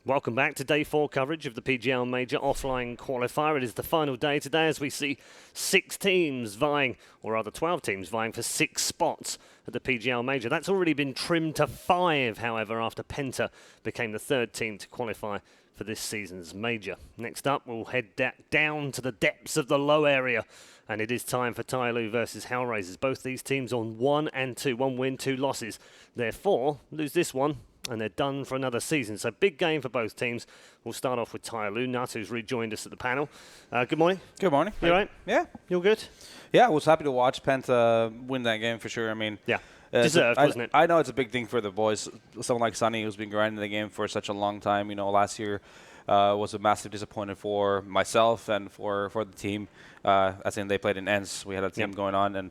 Welcome back to Day 4 coverage of the PGL Major Offline Qualifier. It is the final day today as we see 6 teams vying, or rather 12 teams vying for 6 spots at the PGL Major. That's already been trimmed to 5, however, after Penta became the 3rd team to qualify for this season's Major. Next up, we'll head down to the depths of the low area, and it is time for TyLoo versus HellRaisers. Both these teams on 1 and 2, 1 win, 2 losses. Therefore, lose this one, and they're done for another season. So big game for both teams. We'll start off with TyLoo. Natu's rejoined us at the panel. Good morning. Good morning. You all right? Yeah. You all good? Yeah, I was happy to watch Penta win that game for sure. I mean, yeah, deserved, wasn't it? I know it's a big thing for the boys. Someone like Sonny, who's been grinding the game for such a long time. You know, last year was a massive disappointment for myself and for the team. As in, they played in ENS. We had a team going on, and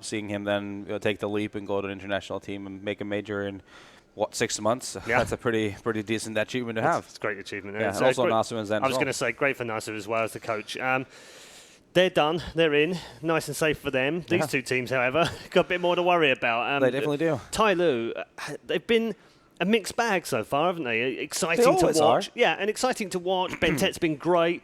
seeing him then take the leap and go to an international team and make a major in 6 months? Yeah. That's a pretty decent achievement to have. It's a great achievement. Yeah, and also Nasu and Zen. I was going to say, great for Nasu as well as the coach. They're done. They're in. Nice and safe for them. These two teams, however, got a bit more to worry about. They definitely do. TyLoo, they've been a mixed bag so far, haven't they? Exciting they to watch. Are. Yeah, and exciting to watch. Bentet's been great.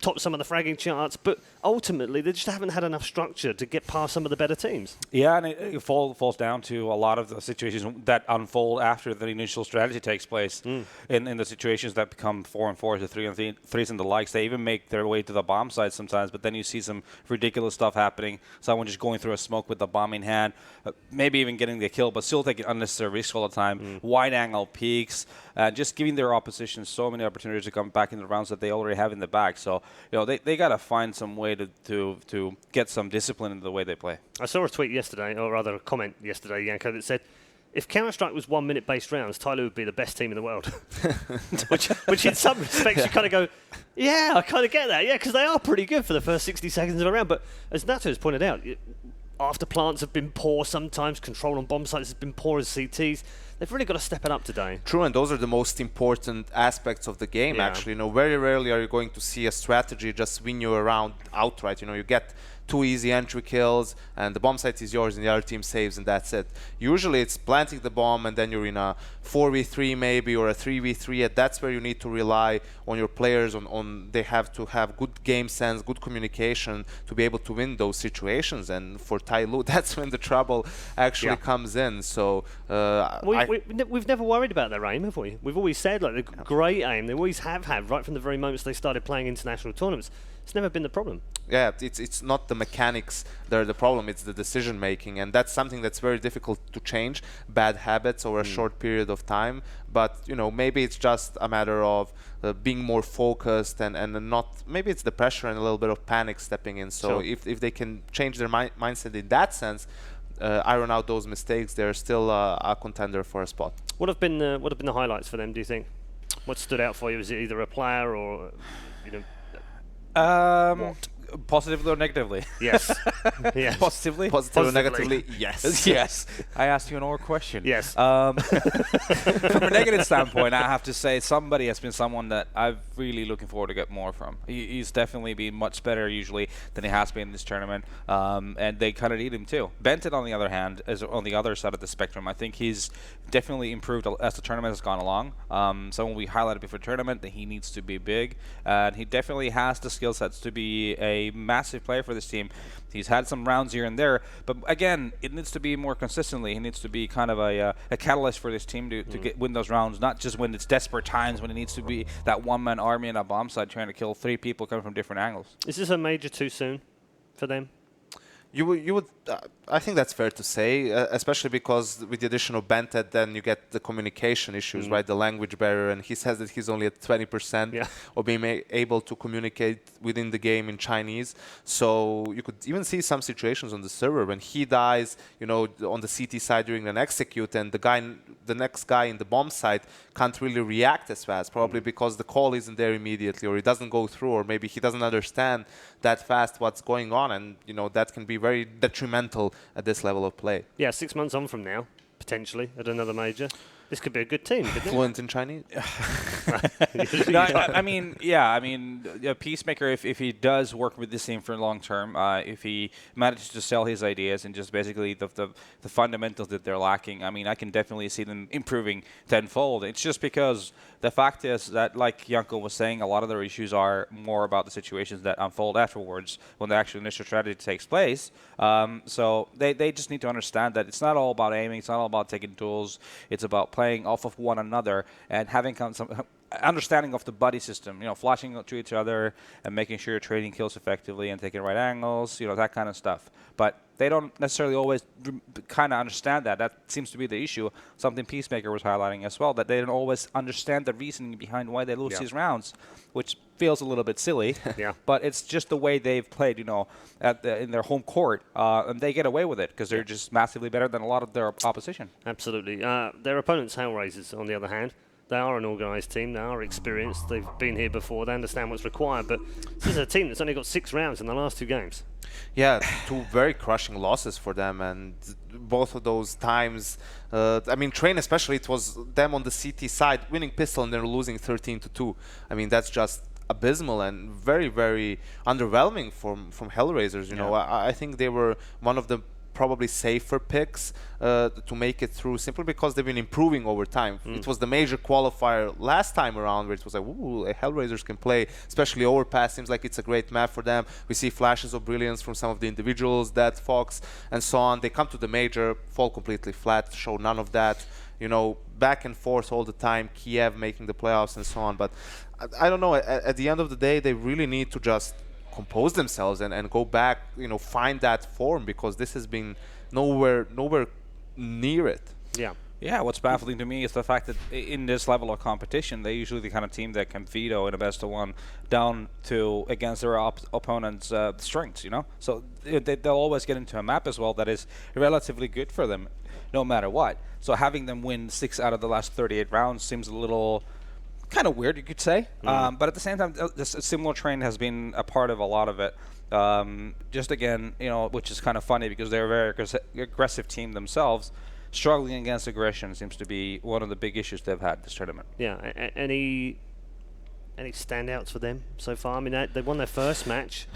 Topped some of the fragging charts, but ultimately they just haven't had enough structure to get past some of the better teams. Yeah, and it falls down to a lot of the situations that unfold after the initial strategy takes place. In the situations that become 4 and 4s to 3 and 3s and the likes, they even make their way to the bomb site sometimes, but then you see some ridiculous stuff happening. Someone just going through a smoke with the bomb in hand, maybe even getting the kill, but still taking unnecessary risks all the time. Wide angle peaks, just giving their opposition so many opportunities to come back in the rounds that they already have in the bag. So they got to find some way to get some discipline in the way they play. I saw a tweet yesterday, or rather a comment yesterday, Janko, that said, if Counter-Strike was 1 minute based rounds, TyLoo would be the best team in the world. which in some respects you kind of go, yeah, I kind of get that. Yeah, because they are pretty good for the first 60 seconds of a round. But as Nato has pointed out, after plants have been poor sometimes, control on bomb sites has been poor as CTs. They've really got to step it up today. True, and those are the most important aspects of the game, actually. Very rarely are you going to see a strategy just win you a round outright. You get 2 easy entry kills, and the bomb site is yours, and the other team saves, and that's it. Usually it's planting the bomb, and then you're in a 4v3 maybe, or a 3v3, and that's where you need to rely on your players. They have to have good game sense, good communication to be able to win those situations. And for TyLoo, that's when the trouble actually comes in. So we've never worried about their aim, have we? We've always said they've got great aim. They always have had right from the very moments they started playing international tournaments. It's never been the problem. Yeah, it's not the mechanics that are the problem, it's the decision making, and that's something that's very difficult to change, bad habits over a short period of time. But maybe it's just a matter of being more focused and not, maybe it's the pressure and a little bit of panic stepping in. So if they can change their mindset in that sense, iron out those mistakes, they're still a contender for a spot. What have been the highlights for them, do you think? What stood out for you? Is it either a player or what? Positively or negatively? Yes. Yes. Positively or negatively? Yes. Yes. I asked you an question. Yes. From a negative standpoint, I have to say somebody has been someone that I'm really looking forward to get more from. He's definitely been much better usually than he has been in this tournament, and they kind of need him too. Benton, on the other hand, is on the other side of the spectrum. I think he's definitely improved as the tournament has gone along. Someone we highlighted before the tournament that he needs to be big, and he definitely has the skill sets to be a massive player for this team. He's had some rounds here and there, but again, it needs to be more consistently. He needs to be kind of a catalyst for this team to win those rounds, not just when it's desperate times, when it needs to be that one-man army in a bomb site trying to kill 3 people coming from different angles. Is this a major too soon for them? You would I think that's fair to say, especially because with the addition of Bentet, then you get the communication issues, right? The language barrier, and he says that he's only at 20% of being able to communicate within the game in Chinese. So you could even see some situations on the server when he dies, on the CT side during an execute, and the next guy in the bomb site can't really react as fast, probably because the call isn't there immediately, or it doesn't go through, or maybe he doesn't understand that fast what's going on, and that can be very detrimental at this level of play. Yeah, 6 months on from now, potentially, at another major. This could be a good team, couldn't it? Fluent in Chinese. No, I mean, Peacemaker, if he does work with this team for long term, if he manages to sell his ideas and just basically the fundamentals that they're lacking, I mean, I can definitely see them improving tenfold. It's just because the fact is that, like Janko was saying, a lot of their issues are more about the situations that unfold afterwards when the actual initial strategy takes place. So they just need to understand that it's not all about aiming, it's not all about taking tools, it's about playing off of one another and having some understanding of the buddy system, flashing to each other and making sure you're trading kills effectively and taking right angles, that kind of stuff. But they don't necessarily always kind of understand that. That seems to be the issue. Something Peacemaker was highlighting as well, that they don't always understand the reasoning behind why they lose these rounds, which feels a little bit silly. But it's just the way they've played, in their home court, and they get away with it because they're just massively better than a lot of their opposition. Absolutely. Their opponents, HellRaisers, on the other hand, they are an organised team. They are experienced. They've been here before. They understand what's required. But this is a team that's only got 6 rounds in the last 2 games. Yeah, 2 very crushing losses for them, and both of those times, I mean, Train especially, it was them on the CT side winning pistol and they're losing 13-2. I mean, that's just abysmal and very, very underwhelming from HellRaisers. I think they were one of the probably safer picks to make it through, simply because they've been improving over time. It was the major qualifier last time around where it was like, ooh, HellRaisers can play, especially overpass. Seems like it's a great map for them. We see flashes of brilliance from some of the individuals, Dead Fox and so on. They come to the major, fall completely flat, show none of that. Back and forth all the time, Kiev making the playoffs and so on. But I don't know, at the end of the day, they really need to just compose themselves and go back, find that form, because this has been nowhere near it. Yeah, what's baffling to me is the fact that in this level of competition, they're usually the kind of team that can veto in a best-of-1 down to against their opponent's strengths, So they'll always get into a map as well that is relatively good for them, no matter what. So having them win 6 out of the last 38 rounds seems a little kind of weird, you could say. But at the same time, this similar train has been a part of a lot of it. Just again, which is kind of funny because they're a very aggressive team themselves. Struggling against aggression seems to be one of the big issues they've had this tournament. Yeah, any standouts for them so far? I mean, they won their first match.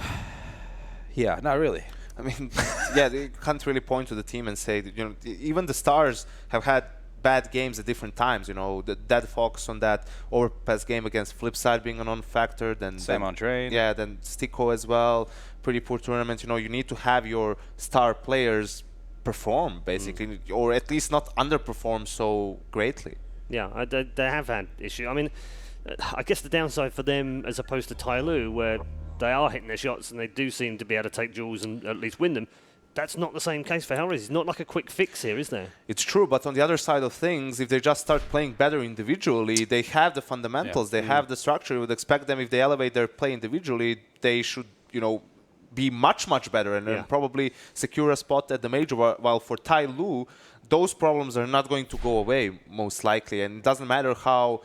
Yeah, not really. I mean, they can't really point to the team and say that, even the stars have had bad games at different times. The Dead Fox on that overpass game against Flipside being a non-factor. Then on Train. Yeah, then Stico as well. Pretty poor tournament. You need to have your star players perform, basically, or at least not underperform so greatly. Yeah, they have had issues. I mean, I guess the downside for them, as opposed to TyLoo, where they are hitting their shots and they do seem to be able to take duels and at least win them, that's not the same case for HellRaisers. It's not like a quick fix here, is there? It's true, but on the other side of things, if they just start playing better individually, they have the fundamentals, they have the structure. You would expect them, if they elevate their play individually, they should, be much, much better and probably secure a spot at the major. While for TyLoo, those problems are not going to go away, most likely. And it doesn't matter how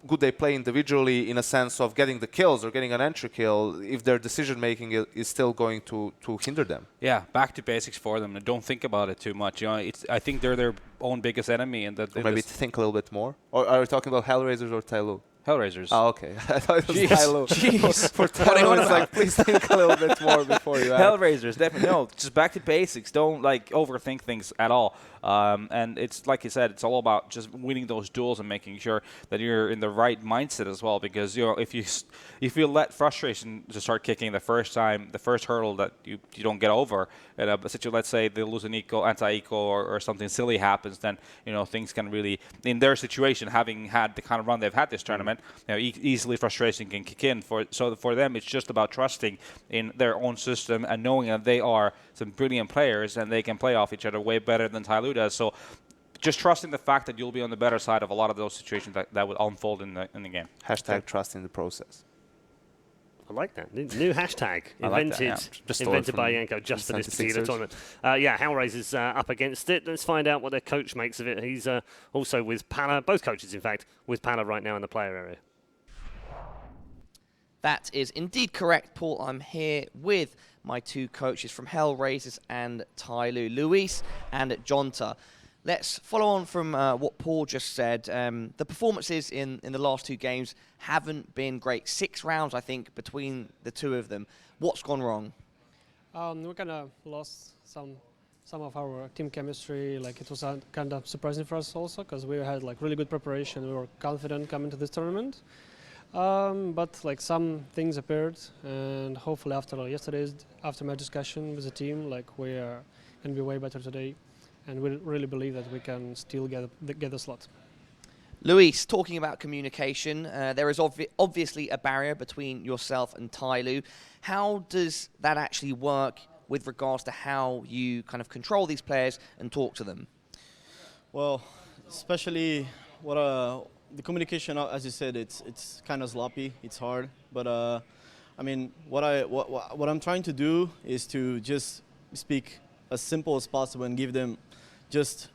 good they play individually in a sense of getting the kills or getting an entry kill, if their decision-making is still going to hinder them. Yeah, back to basics for them. And don't think about it too much. I think they're their own biggest enemy. And that maybe think a little bit more. Or are we talking about HellRaisers or TyLoo? HellRaisers. Oh, okay. I thought it was TyLoo. Jeez. For TyLoo, it's like, please think a little bit more before you act. HellRaisers, definitely. No, just back to basics. Don't overthink things at all. And it's like you said, it's all about just winning those duels and making sure that you're in the right mindset as well. Because if you let frustration just start kicking the first hurdle that you don't get over, and let's say they lose an anti-eco or something silly happens, then things can really, in their situation, having had the kind of run they've had this tournament, easily frustration can kick in. So for them, it's just about trusting in their own system and knowing that they are some brilliant players and they can play off each other way better than TyLoo does. So just trusting the fact that you'll be on the better side of a lot of those situations that would unfold in the game. Hashtag trust in the process. I like that. New hashtag invented by Janko just for this particular tournament. HellRaisers up against it. Let's find out what their coach makes of it. He's also with Pala, both coaches, in fact, with Pala right now in the player area. That is indeed correct, Paul. I'm here with my 2 coaches from HellRaisers and TyLoo, Luis and Jonta. let's follow on from what Paul just said. The performances in the last 2 games haven't been great. 6 rounds, I think, between the 2 of them. What's gone wrong? We kind of lost some of our team chemistry. Like, it was kind of surprising for us also, because we had like really good preparation. We were confident coming to this tournament. But like some things appeared, and hopefully after my discussion with the team, like we are going to be way better today, and we really believe that we can still get the slot. Luis, talking about communication, there is obviously a barrier between yourself and TyLoo. How does that actually work with regards to how you kind of control these players and talk to them? Well, especially the communication, as you said, it's kind of sloppy. It's hard, but I mean, what I'm trying to do is to just speak as simple as possible and give them just,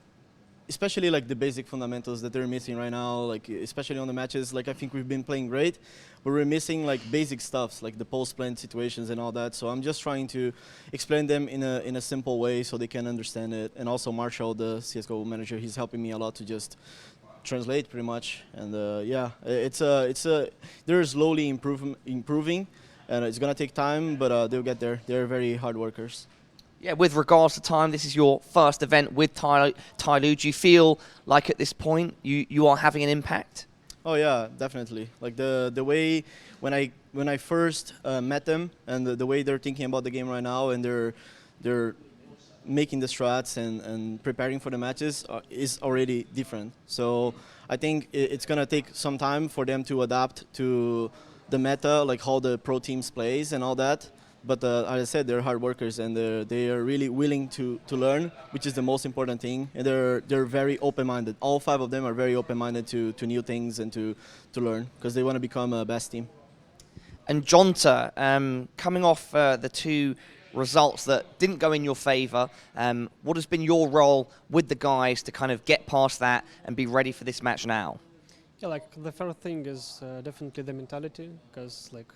especially like the basic fundamentals that they're missing right now. Like especially on the matches, like I think we've been playing great, but we're missing like basic stuffs like the post-plant situations and all that. So I'm just trying to explain them in a simple way so they can understand it. And also Marshall, the CS:GO manager, he's helping me a lot to just translate pretty much. And yeah, they're slowly improving, and it's gonna take time, but they'll get there. They're very hard workers. Yeah, with regards to time, this is your first event with TyLoo. Do you feel like at this point you are having an impact? Oh yeah, definitely. Like the way when I first met them, and the way they're thinking about the game right now, and they're making the strats and preparing for the matches is already different. So I think it's gonna take some time for them to adapt to the meta, like how the pro teams plays and all that. But as I said, they're hard workers, and they are really willing to learn, which is the most important thing. And they're very open-minded. All 5 of them are very open-minded to new things and to learn, because they want to become a best team. And Jonta, coming off the 2 results that didn't go in your favor, what has been your role with the guys to kind of get past that and be ready for this match now? Yeah, like the first thing is definitely the mentality, because like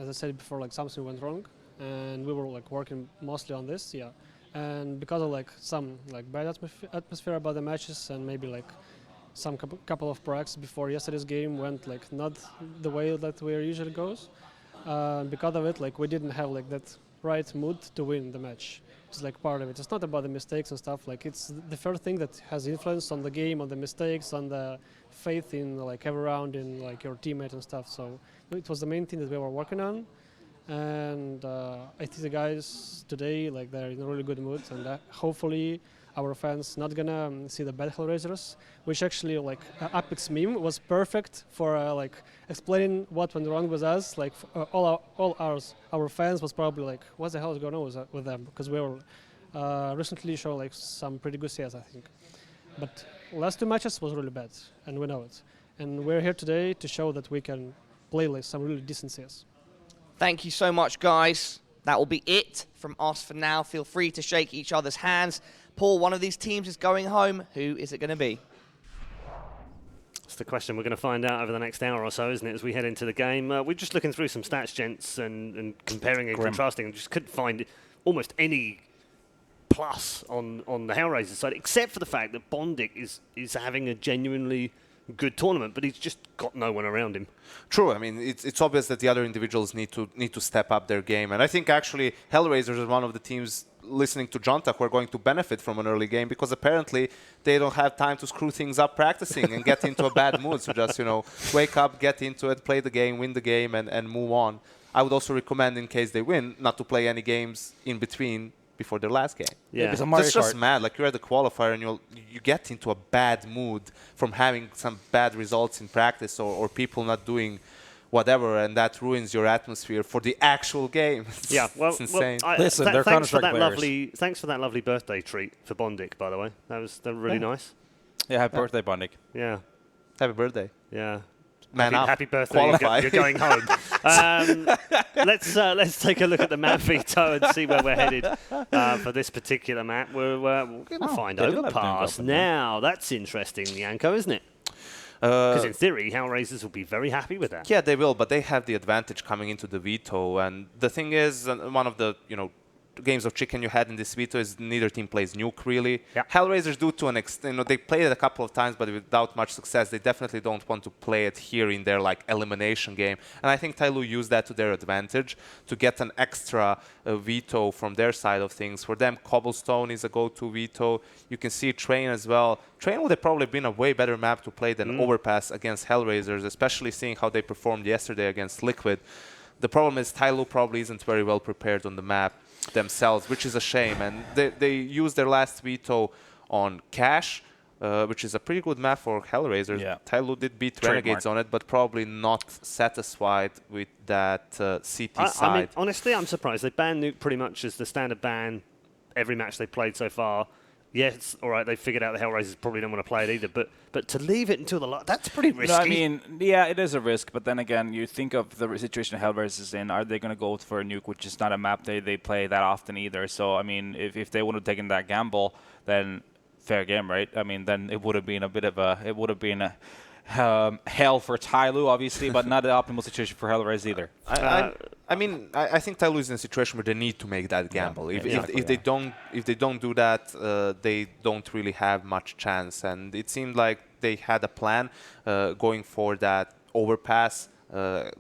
as I said before, like something went wrong, and we were like working mostly on this, yeah. And because of like some like bad atmosphere about the matches, and maybe like some couple of practices before yesterday's game went like not the way that we usually goes. Because of it, like we didn't have like that right mood to win the match. It's like part of it. It's not about the mistakes and stuff. Like it's the first thing that has influence on the game, on the mistakes, on the faith in like every round in like your teammate and stuff. So it was the main thing that we were working on. And I think the guys today, like they're in a really good mood, and hopefully our fans not gonna see the bad HellRaisers, which actually like Apex meme was perfect for like explaining what went wrong with us. Like all our fans was probably like, what the hell is going on with them? Because we were recently showing like some pretty good CS, I think. But last 2 matches was really bad, and we know it. And we're here today to show that we can play like some really decent CS. Thank you so much, guys. That will be it from us for now. Feel free to shake each other's hands. Paul, one of these teams is going home. Who is it going to be? It's the question we're going to find out over the next hour or so, isn't it, as we head into the game. We're just looking through some stats, gents, and comparing and contrasting, and just couldn't find almost any plus on the HellRaisers side, except for the fact that Bondic is having a genuinely good tournament, but he's just got no one around him. True. I mean, it's obvious that the other individuals need to step up their game, and I think actually HellRaisers is one of the teams, listening to Jonta, who are going to benefit from an early game, because apparently they don't have time to screw things up practicing and get into a bad mood. So just, wake up, get into it, play the game, win the game, and move on. I would also recommend, in case they win, not to play any games in between before their last game. Yeah, it's just mad. Like, you're at the qualifier and you get into a bad mood from having some bad results in practice or people not doing whatever, and that ruins your atmosphere for the actual game. Yeah, well, it's insane. Listen, they're Counter-Strike players. Thanks for that lovely birthday treat for Bondic, by the way. That was really nice. Yeah, happy birthday, Bondic. Yeah. Happy birthday. Yeah. Man up. Happy birthday. You're going home. Let's take a look at the map, Veto, and see where we're headed for this particular map. We're going to find Overpass now. That's interesting, Yanko, isn't it? Because in theory, HellRaisers will be very happy with that. Yeah, they will, but they have the advantage coming into the veto. And the thing is, one of the games of chicken you had in this veto is neither team plays nuke really. Yeah. HellRaisers do to an extent, they played it a couple of times, but without much success. They definitely don't want to play it here in their like elimination game. And I think TyLoo used that to their advantage to get an extra veto from their side of things. For them, Cobblestone is a go-to veto. You can see Train as well. Train would have probably been a way better map to play than Overpass against HellRaisers, especially seeing how they performed yesterday against Liquid. The problem is TyLoo probably isn't very well prepared on the map themselves, which is a shame. And they used their last veto on Cash, which is a pretty good map for HellRaisers. Yeah. TyLoo did beat Renegades on it, but probably not satisfied with that CT side. I mean, honestly, I'm surprised. They banned nuke pretty much as the standard ban every match they played so far. Yes, all right, they figured out the HellRaisers probably don't want to play it either, but to leave it until the last, that's pretty risky. No, I mean, yeah, it is a risk, but then again, you think of the situation HellRaisers is in, are they going to go for a nuke, which is not a map they play that often either? So, I mean, if they would have taken that gamble, then fair game, right? I mean, then it would have been a bit of a, it would have been a hell for TyLoo, obviously, but not the optimal situation for HellRaisers either. I mean, I think TyLoo is in a situation where they need to make that gamble. If they don't do that, they don't really have much chance. And it seemed like they had a plan going for that Overpass,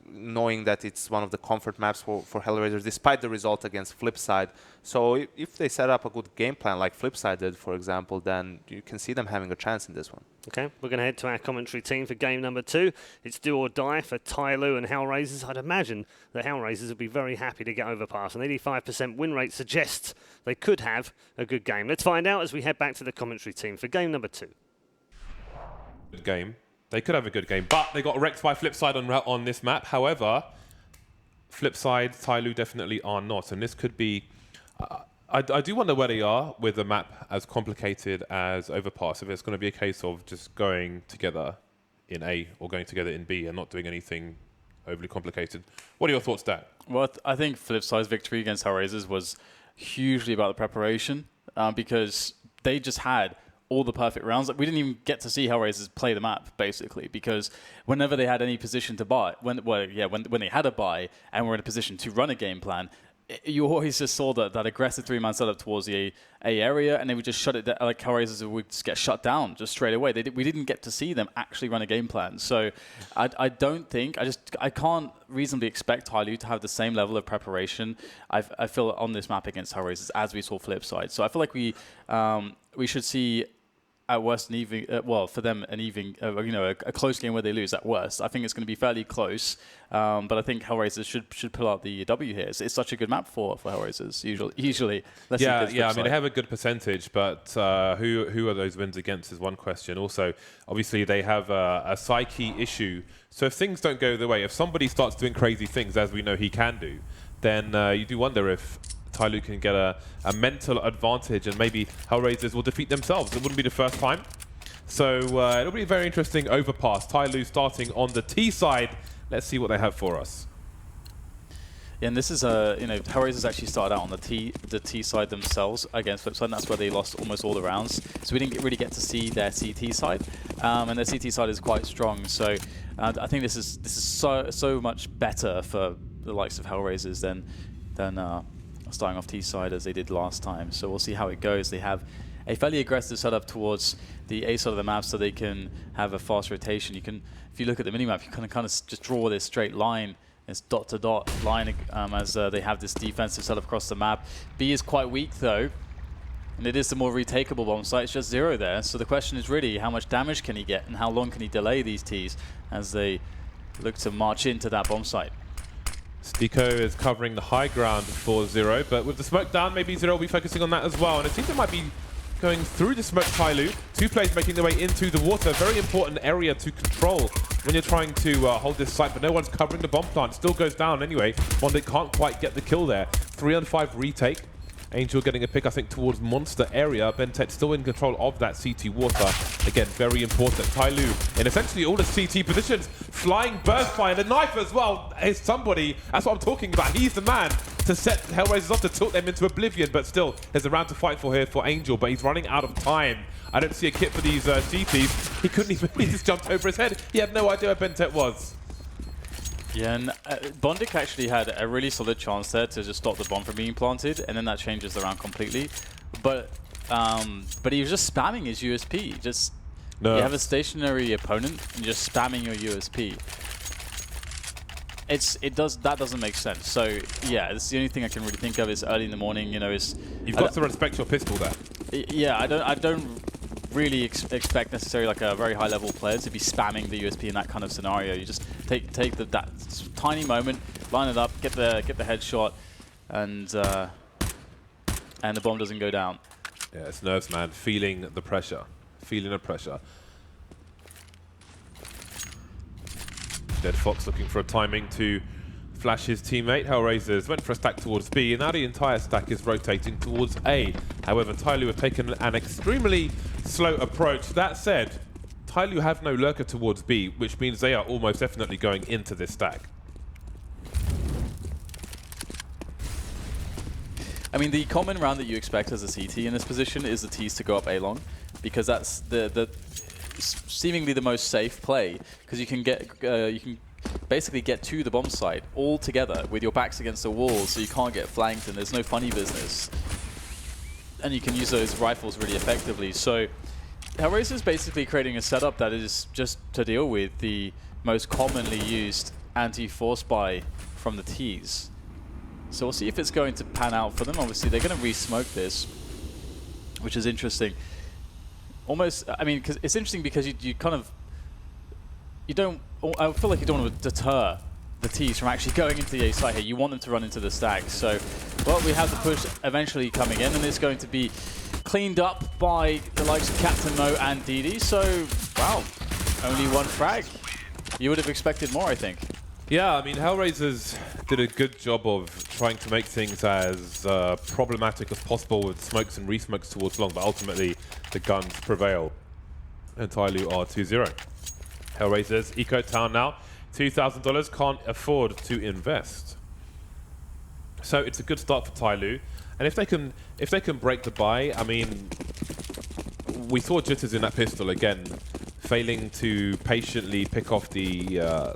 knowing that it's one of the comfort maps for HellRaisers, despite the result against Flipside. So if they set up a good game plan like Flipside did, for example, then you can see them having a chance in this one. Okay, we're going to head to our commentary team for game number 2. It's do or die for TyLoo and HellRaisers. I'd imagine the HellRaisers would be very happy to get Overpass. An 85% win rate suggests they could have a good game. Let's find out as we head back to the commentary team for game number 2. Good game. They could have a good game, but they got wrecked by Flipside on this map. However, Flipside, TyLoo definitely are not, and this could be... I do wonder where they are with a map as complicated as Overpass, if it's going to be a case of just going together in A or going together in B and not doing anything overly complicated. What are your thoughts, Dan? Well, I think Flipside's victory against HellRaisers was hugely about the preparation because they just had all the perfect rounds. We didn't even get to see HellRaisers play the map, basically, because whenever they had any position to buy, when they had a buy and were in a position to run a game plan, you always just saw that aggressive 3-man setup towards the A area, and they would just shut it down. Like HellRaisers would just get shut down just straight away. We didn't get to see them actually run a game plan. So I don't think, I can't reasonably expect TyLoo to have the same level of preparation I feel on this map against HellRaisers as we saw Flipside. So I feel like we should see at worst an even, well, for them an even, a close game where they lose at worst. I think it's going to be fairly close, but I think HellRaisers should pull out the W here. It's such a good map for HellRaisers usually. Yeah. I mean, they have a good percentage, but who are those wins against is one question. Also, obviously, they have a psyche issue. So if things don't go their way, if somebody starts doing crazy things, as we know he can do, then you do wonder if TyLoo can get a mental advantage and maybe HellRaisers will defeat themselves. It wouldn't be the first time. So it'll be a very interesting Overpass. TyLoo starting on the T side. Let's see what they have for us. Yeah, and this is HellRaisers actually started out on the T side themselves against Flipside, and that's where they lost almost all the rounds. So we didn't really get to see their CT side, and their CT side is quite strong. So I think this is so much better for the likes of HellRaisers than starting off T side as they did last time. So we'll see how it goes. They have a fairly aggressive setup towards the A side of the map, so they can have a fast rotation. You can, if you look at the minimap, you can kind of just draw this straight line, this dot-to-dot line, as they have this defensive setup across the map. B is quite weak though, and it is the more retakeable bomb site. It's just 0 there. So the question is really, how much damage can he get, and how long can he delay these Ts as they look to march into that bomb site? Stico is covering the high ground for 0, but with the smoke down, maybe 0 will be focusing on that as well. And it seems they might be going through the smoke. TyLoo, 2 players making their way into the water. Very important area to control when you're trying to hold this site, but no one's covering the bomb plant. Still goes down anyway. Bondit can't quite get the kill there. 3-on-5 retake. Angel getting a pick, I think, towards monster area. Bentet still in control of that CT water. Again, very important. TyLoo in essentially all the CT positions. Flying burst fire, the knife as well. Is somebody, that's what I'm talking about. He's the man to set HellRaisers off to tilt them into oblivion, but still, there's a round to fight for here for Angel, but he's running out of time. I don't see a kit for these CTs. He couldn't even, he just jumped over his head. He had no idea where Bentet was. Yeah, and Bondic actually had a really solid chance there to just stop the bomb from being planted, and then that changes the round completely. But he was just spamming his USP. Just you have a stationary opponent and just spamming your USP. That doesn't make sense. So yeah, it's the only thing I can really think of is early in the morning. You know, you've got to respect your pistol there. Yeah, I don't really expect necessarily like a very high level player to be spamming the USP in that kind of scenario. You just take that tiny moment, line it up, get the headshot, and the bomb doesn't go down. Yeah, it's nerves, man. Feeling the pressure. Feeling the pressure. Dead Fox looking for a timing to flash his teammate. HellRaisers went for a stack towards B, and now the entire stack is rotating towards A. However, TyLoo have taken an extremely slow approach. That said, TyLoo have no lurker towards B, which means they are almost definitely going into this stack. I mean, the common round that you expect as a CT in this position is the T's to go up A long, because that's the seemingly the most safe play, because you can basically get to the bomb site all together with your backs against the wall, so you can't get flanked and there's no funny business. And you can use those rifles really effectively. So HellRaisers is basically creating a setup that is just to deal with the most commonly used anti-force buy from the T's. So we'll see if it's going to pan out for them. Obviously, they're going to re-smoke this, which is interesting. Almost, I mean, cause it's interesting because you kind of, you don't, I feel like you don't want to deter the T's from actually going into the A site here. You want them to run into the stack. So, well, we have the push eventually coming in, and it's going to be cleaned up by the likes of Captain Mo and DD. So, wow, only one frag. You would have expected more, I think. Yeah, I mean, HellRaisers did a good job of trying to make things as problematic as possible with smokes and re-smokes towards long, but ultimately the guns prevail, and TyLoo are 2-0. HellRaisers, Eco Town now, $2,000, can't afford to invest. So it's a good start for TyLoo, and if they can break the buy, I mean, we saw jitters in that pistol again, failing to patiently pick off the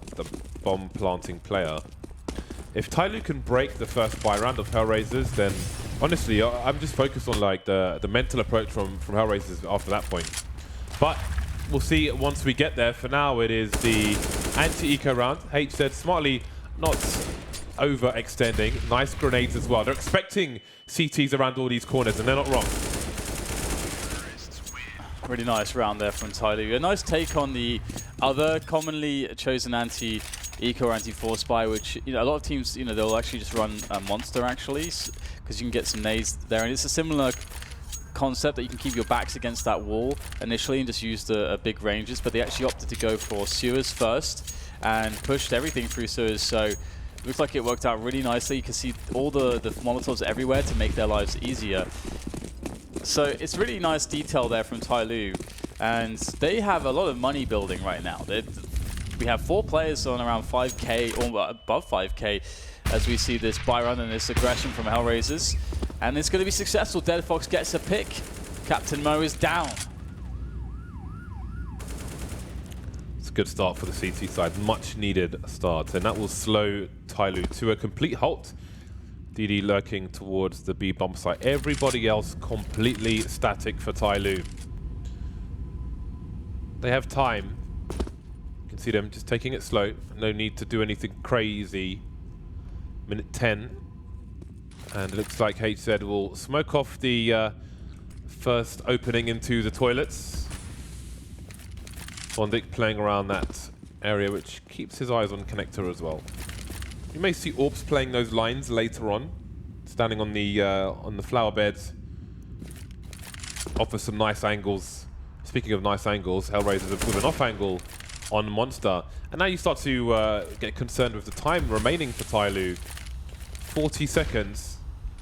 bomb planting player. If TyLoo can break the first buy round of HellRaisers, then honestly, I'm just focused on like the mental approach from HellRaisers after that point. But we'll see once we get there. For now, it is the anti-eco round. HZ smartly not overextending. Nice grenades as well. They're expecting CTs around all these corners, and they're not wrong. Really nice round there from TyLoo. A nice take on the other commonly chosen anti-eco or anti-force buy, which, you know, a lot of teams, you know, they'll actually just run a monster actually, because you can get some nades there, and it's a similar concept that you can keep your backs against that wall initially and just use the big ranges, but they actually opted to go for sewers first and pushed everything through sewers. So it looks like it worked out really nicely. You can see all the Molotovs everywhere to make their lives easier. So it's really nice detail there from TyLoo, and they have a lot of money building right now. We have 4 players on around 5k or above 5k as we see this buy run and this aggression from HellRaisers, and it's going to be successful. Dead Fox gets a pick. Captain Mo is down. It's a good start for the CT side, much needed start, and that will slow TyLoo to a complete halt. DD lurking towards the B bomb site. Everybody else completely static for TyLoo. They have time. You can see them just taking it slow. No need to do anything crazy. Minute 10. And it looks like HZ will smoke off the first opening into the toilets. Bondic playing around that area, which keeps his eyes on connector as well. You may see Orps playing those lines later on, standing on the flower beds, offer some nice angles. Speaking of nice angles, HellRaisers with an off angle on Monster, and now you start to get concerned with the time remaining for TyLoo. 40 seconds.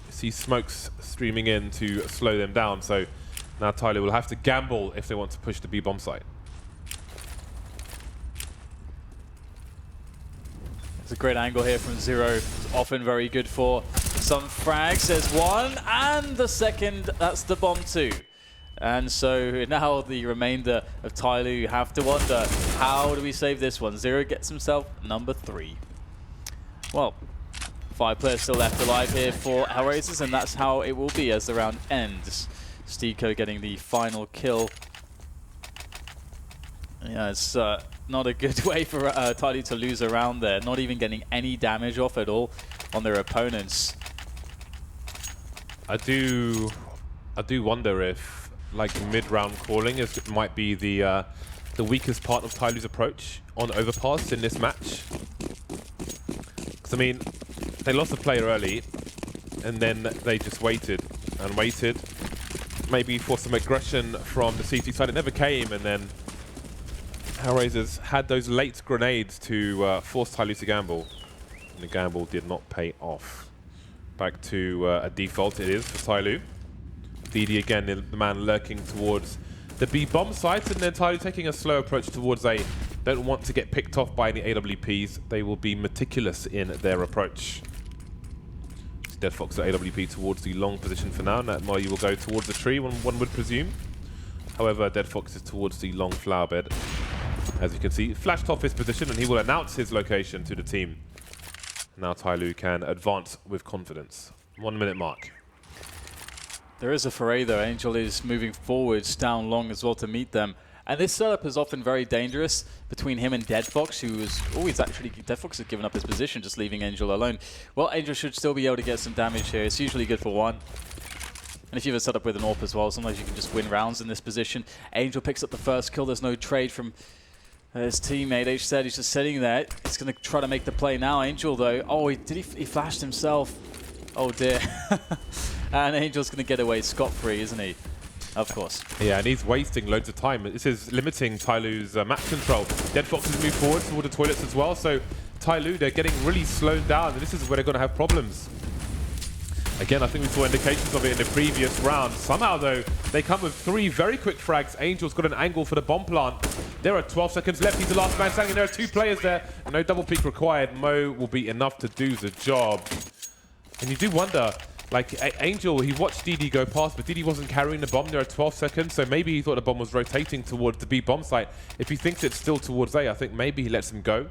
You see smokes streaming in to slow them down, so now TyLoo will have to gamble if they want to push the B bomb site. It's a great angle here from Zero. It's often very good for some frags. There's one, and the second, that's the bomb too. And so now the remainder of TyLoo have to wonder, how do we save this one? Zero gets himself number 3. Well, 5 players still left alive here for HellRaisers, and that's how it will be as the round ends. Steeko getting the final kill. Yeah, it's not a good way for TyLoo to lose a round there, not even getting any damage off at all on their opponents. I do wonder if, like, mid-round calling might be the weakest part of TyLoo's approach on overpass in this match. Because I mean, they lost a player early, and then they just waited and waited, maybe for some aggression from the CT side. It never came, and then HellRaisers had those late grenades to force TyLoo to gamble, and the gamble did not pay off. Back to a default it is for TyLoo. DD again, the man lurking towards the B bomb site, and then TyLoo taking a slow approach towards A. Don't want to get picked off by any AWPs. They will be meticulous in their approach. deadfox at AWP towards the long position for now, and that Moyu will go towards the tree, one would presume. However, deadfox is towards the long flower bed. As you can see, flashed off his position, and he will announce his location to the team. Now TyLoo can advance with confidence. 1 minute mark. There is a foray though. Angel is moving forwards down long as well to meet them. And this setup is often very dangerous between him and deadfox, who is always actually... deadfox has given up his position, just leaving Angel alone. Well, Angel should still be able to get some damage here. It's usually good for one. And if you have a setup with an AWP as well, sometimes you can just win rounds in this position. Angel picks up the first kill. There's no trade from his teammate. H said he's just sitting there. He's going to try to make the play now. Angel, though... oh, he flashed himself. Oh, dear. And Angel's going to get away scot-free, isn't he? Of course. Yeah, and he's wasting loads of time. This is limiting TyLoo's map control. deadfox has moved forward toward the toilets as well, so TyLoo, they're getting really slowed down, and this is where they're going to have problems. Again, I think we saw indications of it in the previous round. Somehow, though, they come with 3 very quick frags. Angel's got an angle for the bomb plant. There are 12 seconds left. He's the last man standing. There are 2 players there. No double peek required. Mo will be enough to do the job. And you do wonder... like, Angel, he watched DD go past, but DD wasn't carrying the bomb. There are 12 seconds, so maybe he thought the bomb was rotating towards the B bomb site. If he thinks it's still towards A, I think maybe he lets him go.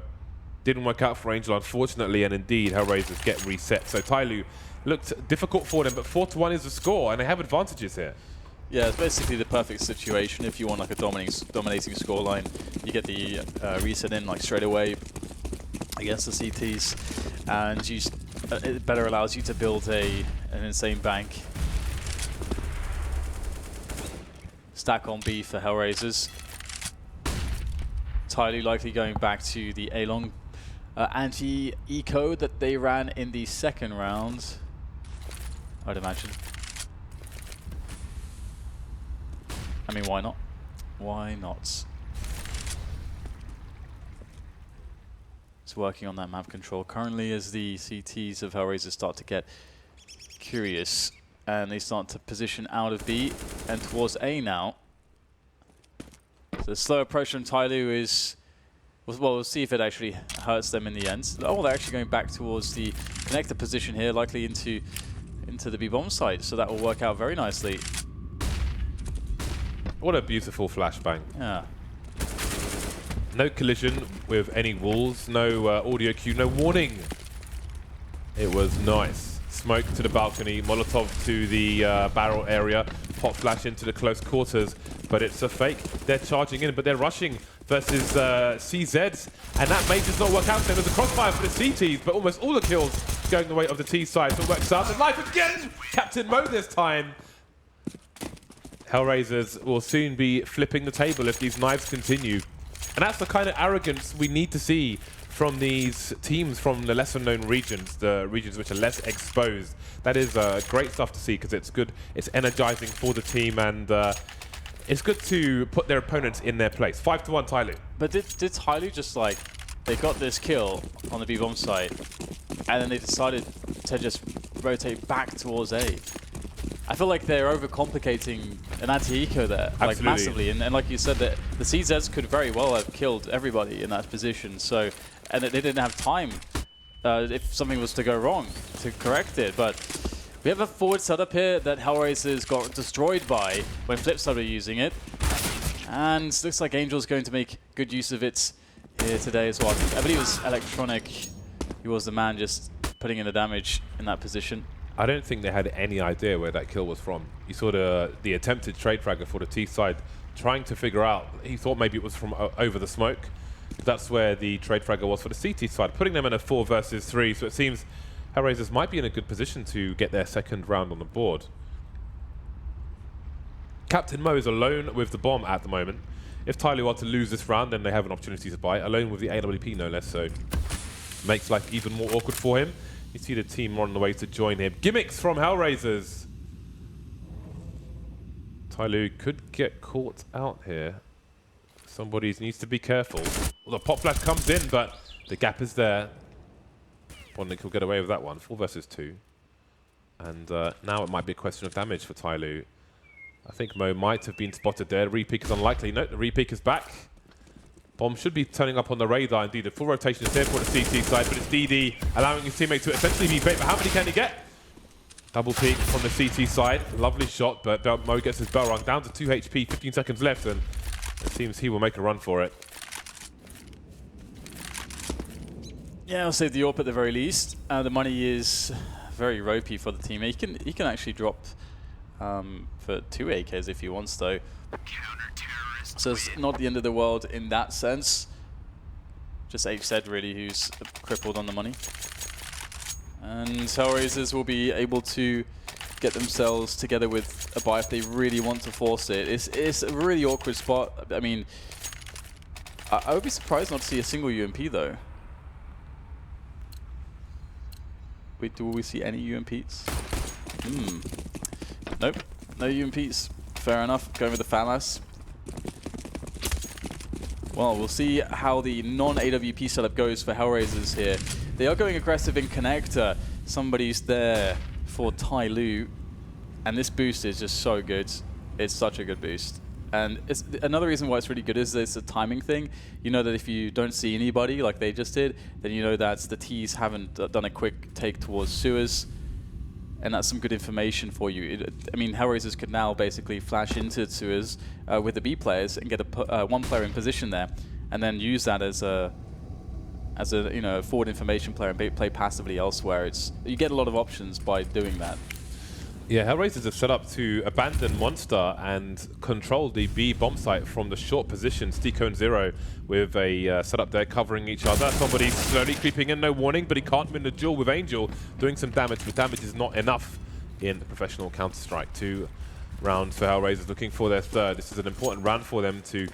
Didn't work out for Angel, unfortunately, and indeed, HellRaisers get reset. So TyLoo looked difficult for them, but 4-1 is the score, and they have advantages here. Yeah, it's basically the perfect situation if you want like a dominating scoreline. You get the reset in like straight away against the CTs, and you it better allows you to build an insane bank. Stack on B for HellRaisers. TyLoo likely going back to the A-long anti-eco that they ran in the second round, I'd imagine. I mean, why not? Why not? It's working on that map control currently as the CTs of HellRaisers start to get curious and they start to position out of B and towards A now. So the slow approach from TyLoo is, well, we'll see if it actually hurts them in the end. Oh, they're actually going back towards the connector position here, likely into the B bomb site, so that will work out very nicely. What a beautiful flashbang. Yeah. No collision with any walls, no audio cue, no warning. It was nice. Smoke to the balcony, Molotov to the barrel area, pop flash into the close quarters, but it's a fake. They're charging in, but they're rushing versus CZs, and that may just not work out. There's a crossfire for the CTs, but almost all the kills going the way of the T side, so it works out. And life again! Captain Mo this time. HellRaisers will soon be flipping the table if these knives continue. And that's the kind of arrogance we need to see from these teams from the lesser-known regions, the regions which are less exposed. That is great stuff to see because it's good, it's energizing for the team, and it's good to put their opponents in their place. 5-1 TyLoo. But did TyLoo just like, they got this kill on the B-bomb site, and then they decided to just rotate back towards A? I feel like they're overcomplicating an anti-eco there, like massively. And like you said, that the CZs could very well have killed everybody in that position. So, and they didn't have time if something was to go wrong to correct it. But we have a forward setup here that HellRaisers got destroyed by when Flip started using it. And looks like Angel's going to make good use of it here today as well. I believe it was Electronic he was the man just putting in the damage in that position. I don't think they had any idea where that kill was from. You saw the attempted trade fragger for the T side trying to figure out. He thought maybe it was from over the smoke. That's where the trade fragger was for the CT side, putting them in a 4 versus 3. So it seems HellRaisers might be in a good position to get their second round on the board. Captain Mo is alone with the bomb at the moment. If TyLoo are to lose this round, then they have an opportunity to buy, alone with the AWP no less, so makes life even more awkward for him. You see the team on the way to join him. Gimmicks from HellRaisers. TyLoo could get caught out here. Somebody needs to be careful. Well, the pop flash comes in, but the gap is there. Bondnik will get away with that one. 4 versus 2. And now it might be a question of damage for TyLoo. I think Mo might have been spotted there. Repeak is unlikely. No, the repeak is back. Bomb should be turning up on the radar. Indeed, the full rotation is here for the CT side, but it's DD allowing his teammate to essentially be bait. But how many can he get? Double peek from the CT side. Lovely shot, but Mo gets his bell rung down to 2 HP, 15 seconds left, and it seems he will make a run for it. Yeah, I'll save the AWP at the very least. The money is very ropey for the team. He can actually drop for 2 AKs if he wants, though. So it's not the end of the world in that sense. Just HZ really, who's crippled on the money. And HellRaisers will be able to get themselves together with a buy if they really want to force it. It's a really awkward spot. I mean, I would be surprised not to see a single UMP though. Wait, do we see any UMPs? Nope, no UMPs. Fair enough, going with the FAMAS. Well, we'll see how the non-AWP setup goes for HellRaisers here. They are going aggressive in connector. Somebody's there for TyLoo. And this boost is just so good. It's such a good boost. And it's another reason why it's really good is it's a timing thing. You know that if you don't see anybody like they just did, then you know that the Ts haven't done a quick take towards sewers. And that's some good information for you. I mean, HellRaisers could now basically flash into sewers with the B players and get one player in position there, and then use that as a forward information player and play passively elsewhere. You get a lot of options by doing that. Yeah, HellRaisers have set up to abandon Monster and control the B bomb site from the short position. Stico and Zero with a setup there covering each other. Somebody's slowly creeping in, no warning, but he can't win the duel with Angel, doing some damage, but damage is not enough in the professional Counter-Strike. 2 rounds for HellRaisers, looking for their third. This is an important round for them to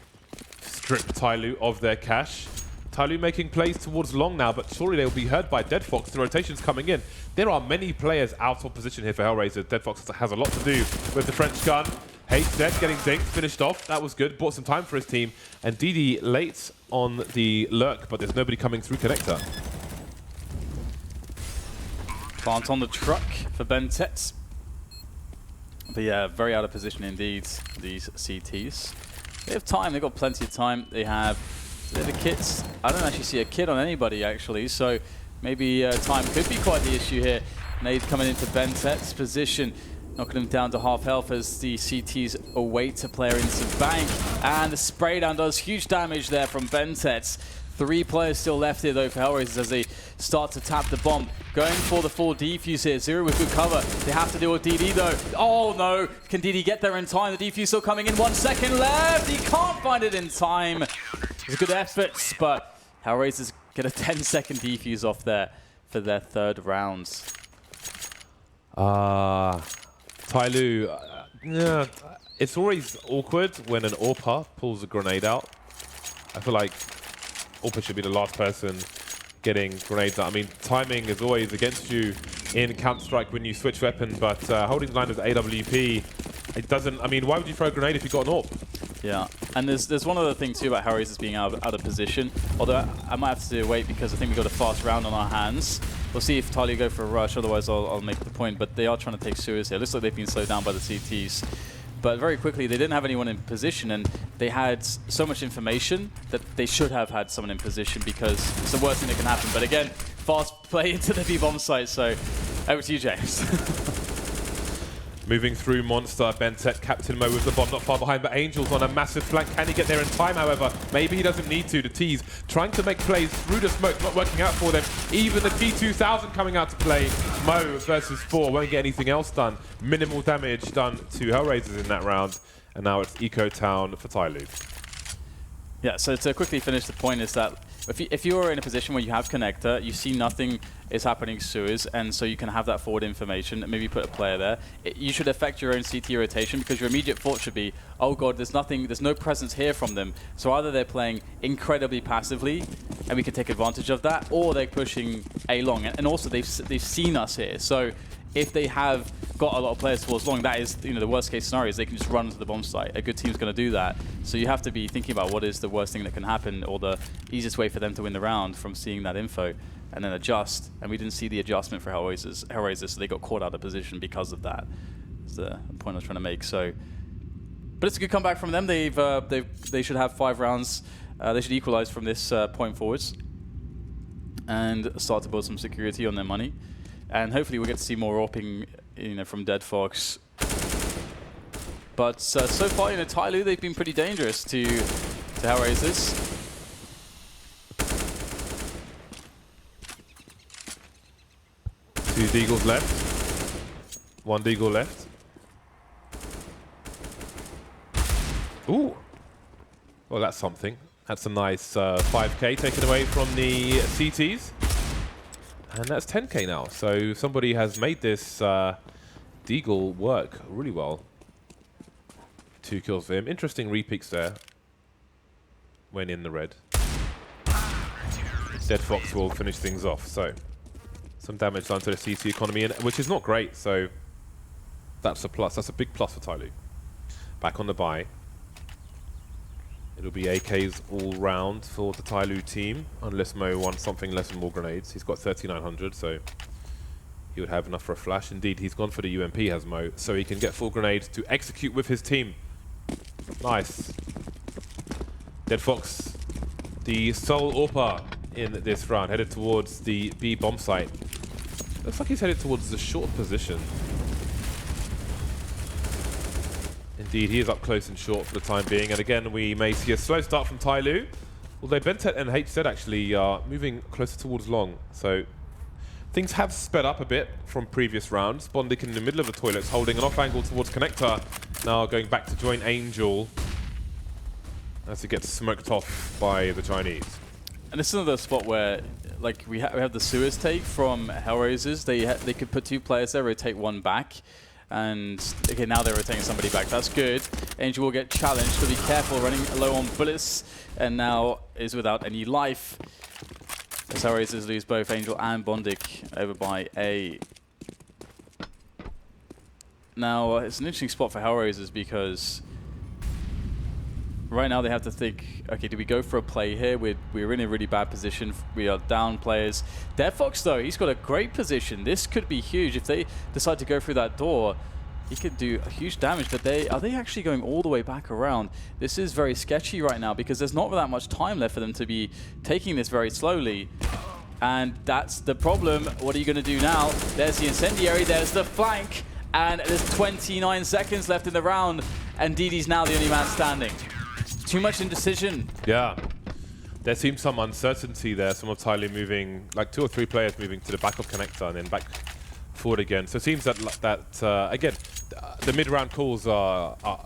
strip TyLoo of their cash. TyLoo making plays towards long now, but surely they'll be heard by Deadfox. The rotation's coming in. There are many players out of position here for HellRaisers. Deadfox has a lot to do with the French gun. HZ getting dinked, finished off. That was good. Bought some time for his team. And DD late on the lurk, but there's nobody coming through connector. Plant on the truck for Bentet. But yeah, very out of position indeed, these CTs. They have time. They've got plenty of time. They have the kits. I don't actually see a kit on anybody, actually, so maybe time could be quite the issue here. Nade coming into Bentet's position, knocking him down to half health as the CTs await a player into bank. And the spray down does huge damage there from Bentet. 3 players still left here, though, for HellRaisers as they start to tap the bomb. Going for the full defuse here. Zero with good cover. They have to deal with DD, though. Oh, no. Can DD get there in time? The defuse still coming in. 1 second left. He can't find it in time. It's good efforts, but HellRaisers get a 10-second defuse off there for their third round. TyLoo, yeah, it's always awkward when an AWPer pulls a grenade out. I feel like AWPer should be the last person getting grenades out. I mean, timing is always against you in Counter-Strike when you switch weapon, but holding the line as AWP, it doesn't. I mean, why would you throw a grenade if you got an AWP? Yeah, and there's one other thing too about HellRaisers being out of position. Although I might have to wait because I think we've got a fast round on our hands. We'll see if TyLoo go for a rush, otherwise I'll make the point. But they are trying to take sewers here. Looks like they've been slowed down by the CTs. But very quickly, they didn't have anyone in position, and they had so much information that they should have had someone in position because it's the worst thing that can happen. But again, fast play into the B-bomb site, so over to you, James. Moving through Monster, Bentet, Captain Mo with the bomb not far behind, but Angel's on a massive flank. Can he get there in time, however? Maybe he doesn't need to. The T's trying to make plays through the smoke, not working out for them. Even the T2000 coming out to play. Mo versus 4, won't get anything else done. Minimal damage done to HellRaisers in that round. And now it's Eco Town for TyLoo. Yeah, so to quickly finish, the point is that if you're in a position where you have connector, you see nothing is happening sewers, and so you can have that forward information, maybe put a player there. You should affect your own CT rotation, because your immediate thought should be, oh god, there's no presence here from them. So either they're playing incredibly passively, and we can take advantage of that, or they're pushing A long. And also they've seen us here. So if they have got a lot of players towards long, that is, the worst case scenario is they can just run to the bomb site. A good team's going to do that. So you have to be thinking about what is the worst thing that can happen, or the easiest way for them to win the round from seeing that info, and then adjust. And we didn't see the adjustment for HellRaisers, so they got caught out of position because of that. That's the point I was trying to make. So, but it's a good comeback from them. They should have 5 rounds. They should equalize from this point forwards and start to build some security on their money. And hopefully we'll get to see more AWPing, from Dead Fox. But so far, TyLoo, they've been pretty dangerous to HellRaisers. 2 Deagles left. 1 Deagle left. Ooh. Well, that's something. That's a nice 5k taken away from the CTs. And that's 10k now. So somebody has made this Deagle work really well. 2 kills for him. Interesting repeats there. When in the red. Dead Fox will finish things off. So some damage done to the CT economy, which is not great. So that's a plus. That's a big plus for TyLoo. Back on the buy. It'll be AKs all round for the TyLoo team, unless Mo wants something less and more grenades. He's got 3,900, so he would have enough for a flash. Indeed, he's gone for the UMP, has Mo, so he can get full grenades to execute with his team. Nice. Dead Fox, the sole AWPer in this round, headed towards the B bomb site. Looks like he's headed towards the short position. Indeed, he is up close and short for the time being, and again we may see a slow start from TyLoo, although Bentet and HZ actually are moving closer towards long, so things have sped up a bit from previous rounds. Bondic in the middle of the toilets, holding an off angle towards Connector, now going back to join Angel as he gets smoked off by the Chinese. And this is another spot where, like, we have the sewers take from HellRaisers. They could put 2 players there, rotate 1 back. And okay, now they're rotating somebody back. That's good. Angel will get challenged, so be careful, running low on bullets, and now is without any life. As HellRaisers lose both Angel and Bondic over by A. Now, it's an interesting spot for HellRaisers because right now they have to think, okay, do we go for a play here? We're in a really bad position. We are down players. Dead Fox, though, he's got a great position. This could be huge. If they decide to go through that door, he could do a huge damage. But are they actually going all the way back around? This is very sketchy right now because there's not that much time left for them to be taking this very slowly. And that's the problem. What are you going to do now? There's the incendiary. There's the flank. And there's 29 seconds left in the round. And DD's now the only man standing. Too much indecision. Yeah. There seems some uncertainty there. Some of TyLoo moving, like 2 or 3 players moving to the back of Connector and then back forward again. So it seems that again, the mid-round calls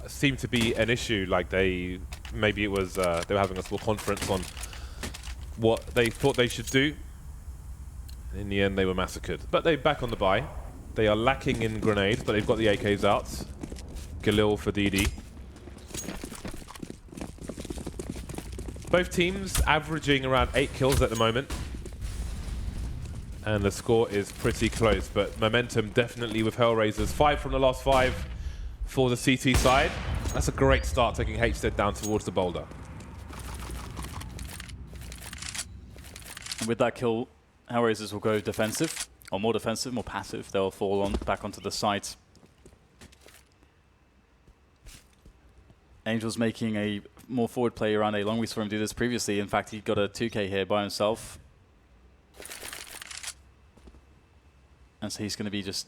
seem to be an issue. Like maybe it was they were having a small conference on what they thought they should do. In the end, they were massacred. But they're back on the buy. They are lacking in grenades, but they've got the AKs out. Galil for DD. Both teams averaging around 8 kills at the moment. And the score is pretty close, but momentum definitely with HellRaisers. 5 from the last 5 for the CT side. That's a great start, taking HZ down towards the boulder. And with that kill, HellRaisers will go defensive, or more defensive, more passive. They'll fall back onto the site. Angel's making a more forward play around A long. We saw him do this previously. In fact, he got a 2k here by himself. And so he's going to be just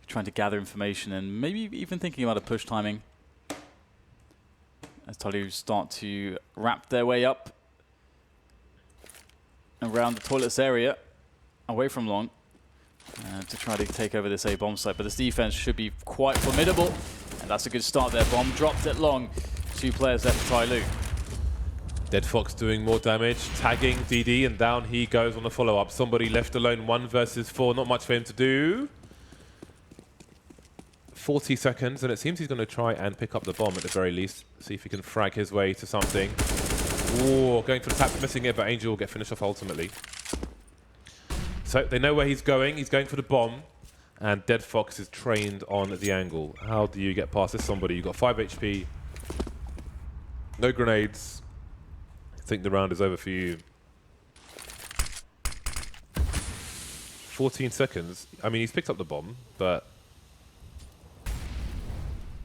trying to gather information and maybe even thinking about a push timing. As TyLoo start to wrap their way up around the toilets area, away from long, to try to take over this A bomb site. But this defense should be quite formidable, and that's a good start there. Bomb dropped at long. 2 players left for TyLoo. Dead Fox doing more damage, tagging DD, and down he goes on the follow-up. Somebody left alone, 1 versus 4, not much for him to do. 40 seconds, and it seems he's going to try and pick up the bomb at the very least. See if he can frag his way to something. Ooh, going for the tap, missing it, but Angel will get finished off ultimately. So they know where he's going for the bomb, and Dead Fox is trained on the angle. How do you get past this somebody? You've got 5 HP, no grenades. I think the round is over for you. 14 seconds. I mean, he's picked up the bomb, but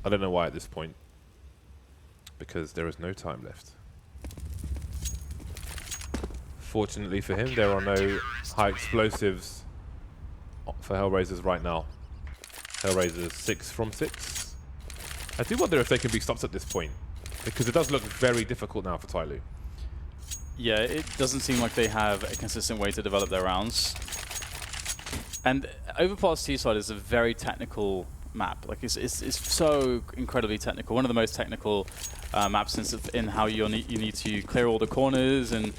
I don't know why at this point, because there is no time left. Fortunately for him, there are no high explosives for HellRaisers right now. HellRaisers 6 from 6. I do wonder if they can be stopped at this point, because it does look very difficult now for TyLoo. Yeah, it doesn't seem like they have a consistent way to develop their rounds. And Overpass T-side is a very technical map. Like it's so incredibly technical. One of the most technical maps in how you need to clear all the corners and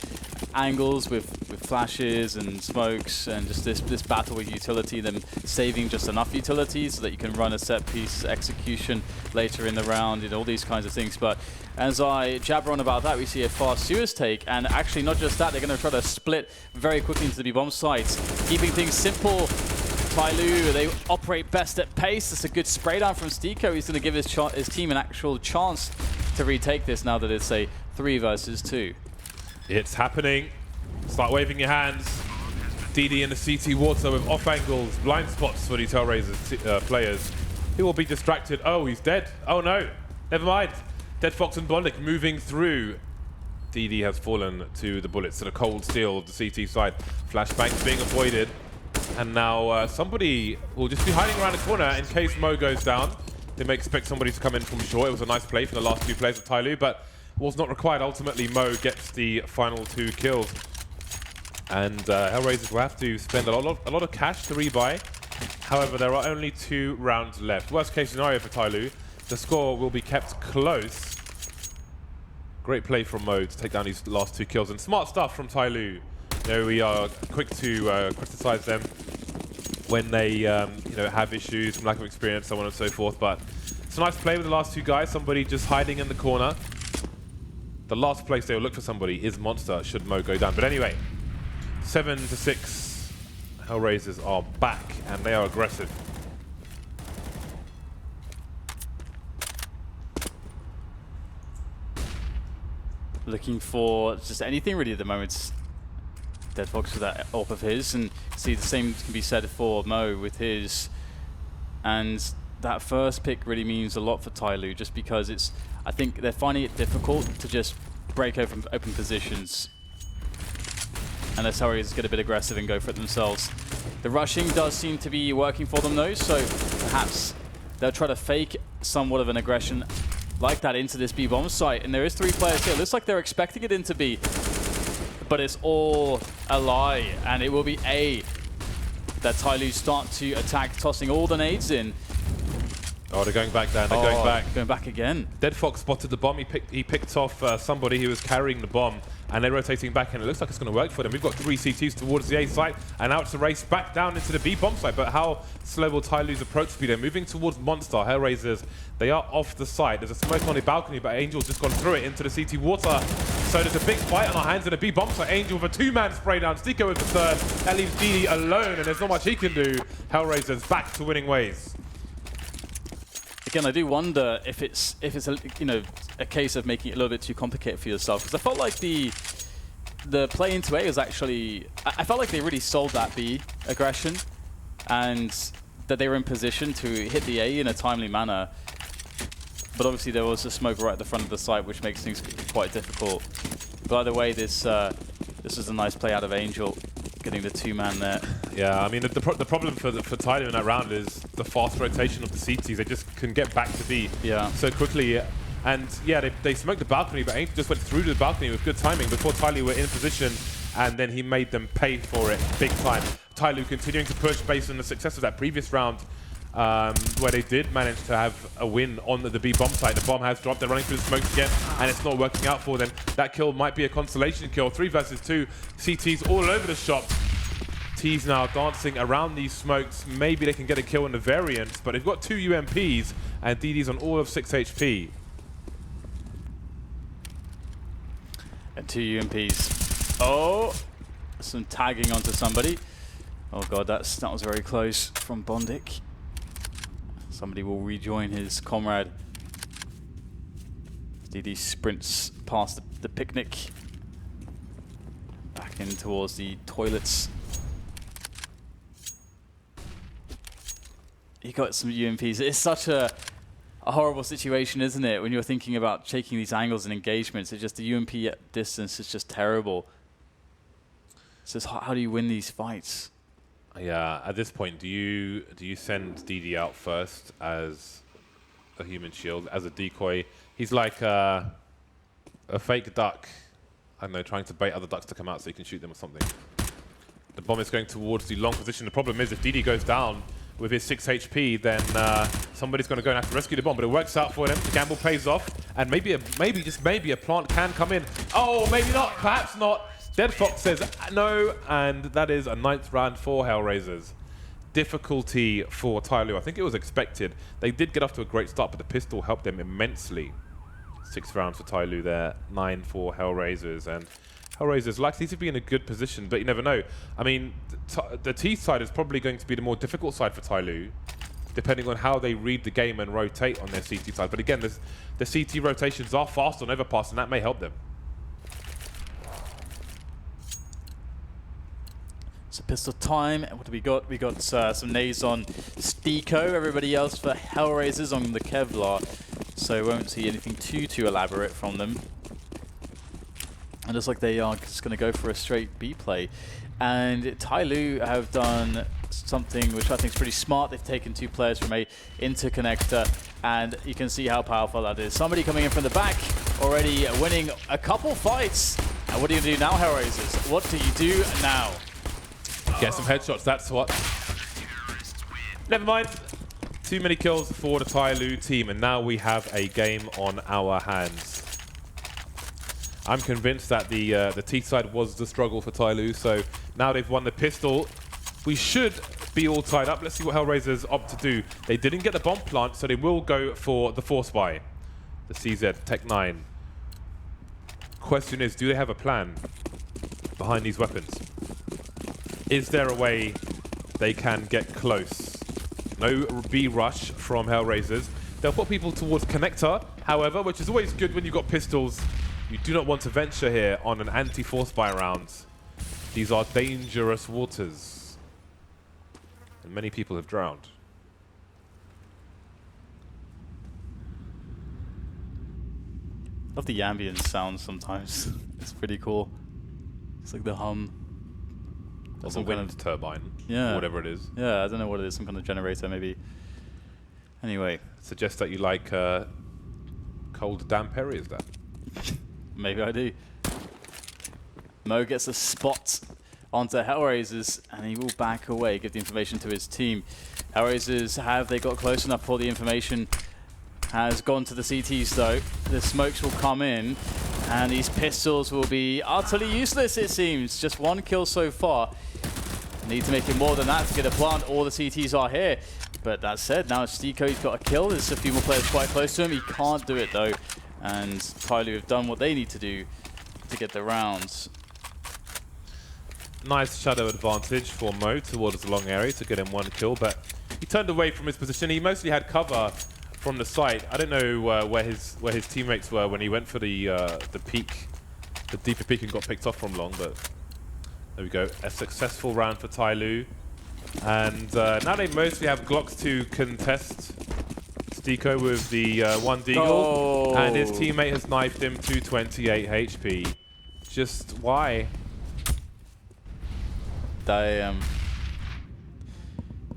angles with flashes and smokes, and just this battle with utility, them saving just enough utility so that you can run a set piece execution later in the round, you know, all these kinds of things. But as I jabber on about that, we see a fast Suez take, and actually not just that, they're going to try to split very quickly into the B-bomb sites, keeping things simple. TyLoo, they operate best at pace. It's a good spray down from Stiko. He's going to give his team an actual chance to retake this now that it's a 3 versus 2. It's happening. Start waving your hands. DD in the CT water with off angles, blind spots for these HellRaisers players. He will be distracted. Oh, he's dead. Oh no, never mind. Dead Fox and Bondic moving through. DD has fallen to the bullets, to the cold steel of the CT side. Flashbangs being avoided. And now somebody will just be hiding around the corner in case Mo goes down. They may expect somebody to come in from short. It was a nice play from the last 2 players of TyLoo, but was not required. Ultimately, Mo gets the final 2 kills. And HellRaisers will have to spend a lot of cash to rebuy. However, there are only 2 rounds left. Worst case scenario for TyLoo, the score will be kept close. Great play from Mo to take down these last 2 kills, and smart stuff from TyLoo. You know, we are quick to criticize them when they you know, have issues, lack of experience, so on and so forth. But it's a nice play with the last 2 guys. Somebody just hiding in the corner. The last place they will look for somebody is Monster should Mo go down. But anyway, 7-6. HellRaisers are back and they are aggressive. Looking for just anything really at the moment. Dead Fox with that AWP of his, and see the same can be said for Mo with his. And that first pick really means a lot for TyLoo, just because I think they're finding it difficult to just break open positions. Unless HellRaisers get a bit aggressive and go for it themselves. The rushing does seem to be working for them though, so perhaps they'll try to fake somewhat of an aggression like that into this B-bomb site. And there is 3 players here. Looks like they're expecting it into B. But it's all a lie, and it will be A that TyLoo start to attack, tossing all the nades in. Oh, they're going back there. They're going back. Going back again. Dead Fox spotted the bomb. He picked off somebody who was carrying the bomb, and they're rotating back, and it looks like it's going to work for them. We've got 3 CTs towards the A site, and now it's a race back down into the B bomb site. But how slow will TyLoo's approach be? They're moving towards Monster. HellRaisers, they are off the site. There's a smoke on the balcony, but Angel's just gone through it into the CT water. So there's a big fight on our hands in a B bomb site. Angel with a 2-man spray down. Stiko with the 3rd. That leaves DD alone, and there's not much he can do. HellRaisers back to winning ways. Again, I do wonder if it's a case of making it a little bit too complicated for yourself, because I felt like the play into A was actually, I felt like they really sold that B aggression, and that they were in position to hit the A in a timely manner. But obviously there was a smoke right at the front of the site, which makes things quite difficult. But either way, this is a nice play out of Angel. getting the 2-man there. Yeah, I mean, the problem for TyLoo in that round is the fast rotation of the CTs. They just can get back to B so quickly. And yeah, they smoked the balcony, but Ain't just went through the balcony with good timing before TyLoo were in position, and then he made them pay for it big time. TyLoo continuing to push based on the success of that previous round, where they did manage to have a win on the B bomb site. The bomb has dropped, they're running through the smokes again, and it's not working out for them. That kill might be a consolation kill. 3 versus 2, CTs all over the shop. T's now dancing around these smokes. Maybe they can get a kill in the variant, but they've got 2 UMPs, and DD's on all of 6 HP. And 2 UMPs. Oh, some tagging onto somebody. Oh god, that was very close from Bondik. Somebody will rejoin his comrade. DD sprints past the picnic. Back in towards the toilets. He got some UMPs. It's such a horrible situation, isn't it? When you're thinking about taking these angles and engagements, it's just the UMP at distance is just terrible. It's just how do you win these fights? Yeah, at this point, do you send DD out first as a human shield, as a decoy? He's like a fake duck, I don't know, trying to bait other ducks to come out so you can shoot them or something. The bomb is going towards the long position. The problem is if DD goes down with his 6 HP, then somebody's going to go and have to rescue the bomb. But it works out for them. The gamble pays off, and maybe a plant can come in. Oh, maybe not. Perhaps not. Dead Fox says no, and that is a 9th round for HellRaisers. Difficulty for TyLoo. I think it was expected. They did get off to a great start, but the pistol helped them immensely. 6 rounds for TyLoo there, 9 for HellRaisers, and HellRaisers likely to be in a good position, but you never know. I mean, the T side is probably going to be the more difficult side for TyLoo, depending on how they read the game and rotate on their CT side. But again, the CT rotations are fast on overpass, and that may help them. So pistol time. What do we got? We got some nades on Stiko. Everybody else for HellRaisers on the Kevlar. So we won't see anything too elaborate from them. And looks like they are just going to go for a straight B play. And TyLoo have done something which I think is pretty smart. They've taken 2 players from a interconnector, and you can see how powerful that is. Somebody coming in from the back, already winning a couple fights. And what do you do now, HellRaisers? What do you do now? Get some headshots, that's what. Never mind. Too many kills for the TyLoo team, and now we have a game on our hands. I'm convinced that the T side was the struggle for TyLoo, so now they've won the pistol. We should be all tied up. Let's see what HellRaisers opt to do. They didn't get the bomb plant, so they will go for the force buy. The CZ Tech 9. Question is, do they have a plan behind these weapons? Is there a way they can get close? No B rush from HellRaisers. They'll put people towards connector, however, which is always good when you've got pistols. You do not want to venture here on an anti-force buy round. These are dangerous waters. And many people have drowned. Love the ambient sound sometimes. It's pretty cool. It's like the hum. Or the wind turbine. Yeah. Or whatever it is. Yeah, I don't know what it is. Some kind of generator, maybe. Anyway. Suggests that you like cold, damp areas there. Maybe I do. Mo gets a spot onto HellRaisers, and he will back away, give the information to his team. HellRaisers, have they got close enough for the information? Has gone to the CTs though. The smokes will come in, and these pistols will be utterly useless, it seems. Just 1 kill so far. Need to make it more than that to get a plant. All the CTs are here. But that said, now Stiko's got a kill. There's a few more players quite close to him. He can't do it though. And TyLoo have done what they need to do to get the rounds. Nice shadow advantage for Mo towards the long area to get him 1 kill, but he turned away from his position. He mostly had cover from the site. I don't know where his teammates were when he went for the peak, the deeper peak, and got picked off from long. But there we go, a successful round for TyLoo, and now they mostly have Glocks to contest. Stiko with the 1 deagle, and his teammate has knifed him to 28 HP. Just why? Damn.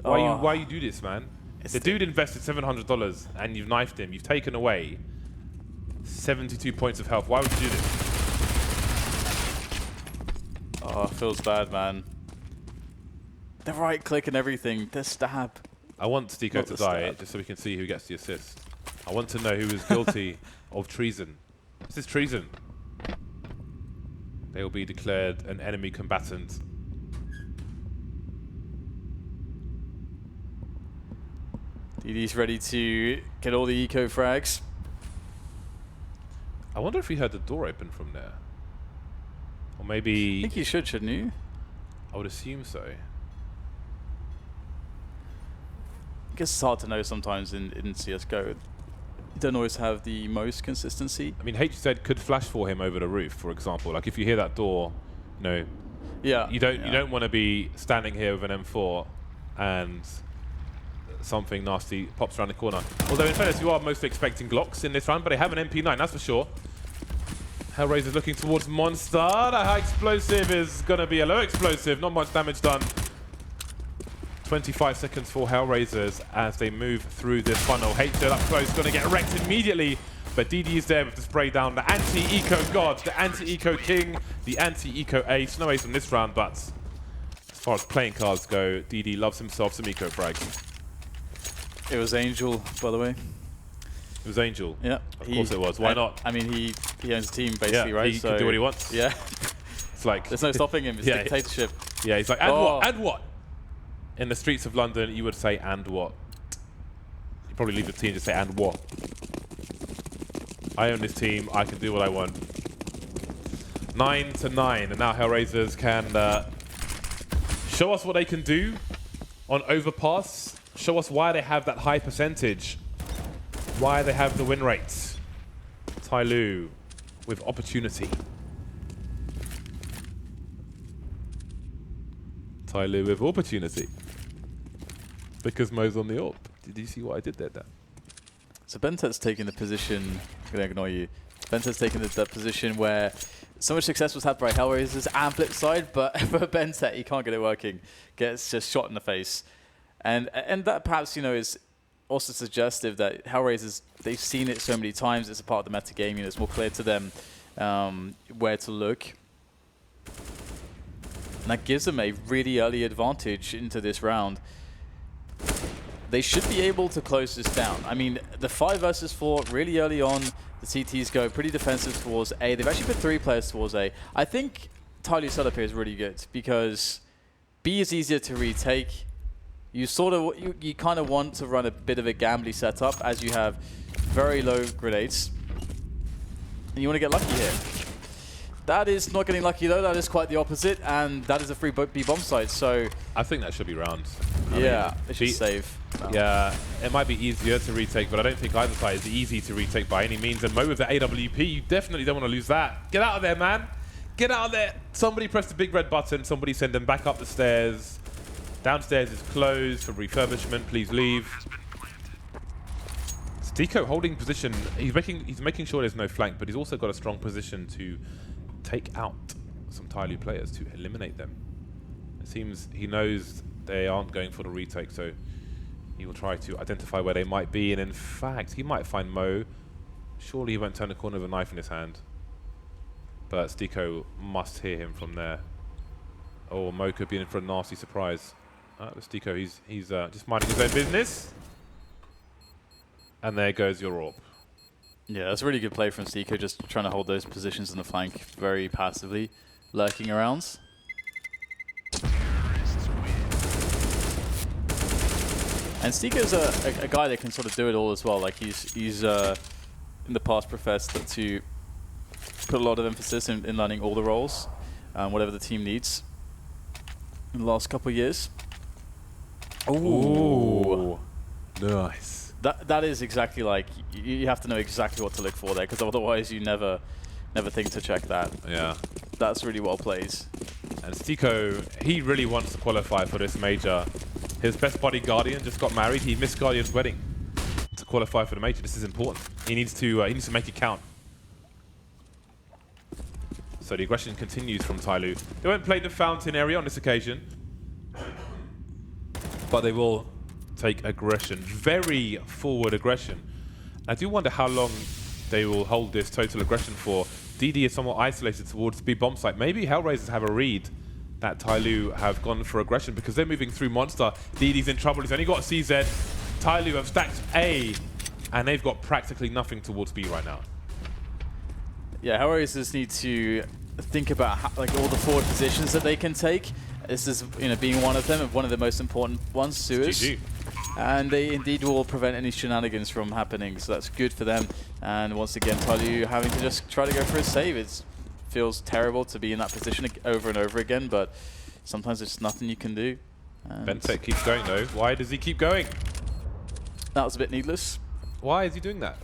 Why you do this, man? The dude invested $700 and you've knifed him. You've taken away 72 points of health. Why would you do this? Oh, it feels bad, man. The right click and everything. The stab. I want Stiko to die just so we can see who gets the assist. I want to know who is guilty of treason. This is treason. They will be declared an enemy combatant. DD's ready to get all the eco frags. I wonder if he heard the door open from there. Or maybe... I think you should, shouldn't you? I would assume so. I guess it's hard to know sometimes in CSGO. You don't always have the most consistency. I mean, HZ could flash for him over the roof, for example. Like if you hear that door, you don't want to be standing here with an M4 and something nasty pops around the corner. Although in fairness, you are mostly expecting Glocks in this round, but they have an MP9, that's for sure. HellRaisers looking towards Monster. That high explosive is going to be a low explosive. Not much damage done. 25 seconds for HellRaisers as they move through this funnel. HZ up close, going to get wrecked immediately. But DD is there with the spray down. The anti-eco god, the anti-eco king, the anti-eco ace. No ace in this round, but as far as playing cards go, DD loves himself some eco frags. It was Angel, by the way. It was Angel? Yeah. Of course it was. Why not? I mean, he owns the team, basically, right? He can do what he wants. Yeah. It's like... There's no stopping him. It's dictatorship. Yeah, he's like, and what? And what? In the streets of London, you would say, and what? You'd probably leave the team to say, and what? I own this team. I can do what I want. 9-9. And now HellRaisers can show us what they can do on overpass. Show us why they have that high percentage. Why they have the win rates. TyLoo with opportunity. TyLoo with opportunity. Because Mo's on the AWP. Did you see what I did there, Dan? So Bentet's taking the position, I'm going to ignore you. Bentet's taking the position where so much success was had by HellRaisers and flip side, but for Bentet, he can't get it working. Gets just shot in the face. And that perhaps, is also suggestive that HellRaisers, they've seen it so many times, it's a part of the meta game, it's more clear to them where to look. And that gives them a really early advantage into this round. They should be able to close this down. I mean, the 5 versus 4 really early on, the CTs go pretty defensive towards A. They've actually put 3 players towards A. I think TyLoo's setup here is really good because B is easier to retake. You kind of want to run a bit of a gambly setup as you have very low grenades. And you want to get lucky here. That is not getting lucky though, that is quite the opposite, and that is a free B bomb site, so... I think that should be rounds. Yeah, it should save. Yeah, it might be easier to retake, but I don't think either side is easy to retake by any means. And Mo with the AWP, you definitely don't want to lose that. Get out of there, man. Get out of there. Somebody press the big red button, somebody send them back up the stairs. Downstairs is closed for refurbishment, please leave. Stiko holding position, he's making sure there's no flank, but he's also got a strong position to take out some TyLoo players, to eliminate them. It seems he knows they aren't going for the retake, so he will try to identify where they might be, and in fact, he might find Mo. Surely he won't turn the corner with a knife in his hand. But Stiko must hear him from there. Oh, Mo could be in for a nasty surprise. Stiko, he's just minding his own business. And there goes your AWP. Yeah, that's a really good play from Stiko, just trying to hold those positions in the flank very passively, lurking around. And Stiko's a guy that can sort of do it all as well. Like he's in the past professed to put a lot of emphasis in learning all the roles, whatever the team needs. In the last couple of years. Ooh, nice. That is exactly like you have to know exactly what to look for there, because otherwise you never think to check that. Yeah, that's really well played. And Stiko, he really wants to qualify for this major. His best buddy Guardian just got married. He missed Guardian's wedding to qualify for the major. This is important. He needs to make it count. So the aggression continues from TyLoo. They won't play the fountain area on this occasion. but they will take aggression, very forward aggression. I do wonder how long they will hold this total aggression for. DD is somewhat isolated towards B bomb site. Maybe HellRaisers have a read that TyLoo have gone for aggression because they're moving through Monster. DD's in trouble. He's only got CZ. TyLoo have stacked A, and they've got practically nothing towards B right now. Yeah, HellRaisers need to think about how, like all the forward positions that they can take. This is, you know, being one of them, and one of the most important ones, Suez. GG. And they indeed will prevent any shenanigans from happening, so that's good for them. And once again, TyLoo having to just try to go for a save. It feels terrible to be in that position over and over again, but sometimes there's nothing you can do. Bentec keeps going though. Why does he keep going? That was a bit needless. Why is he doing that?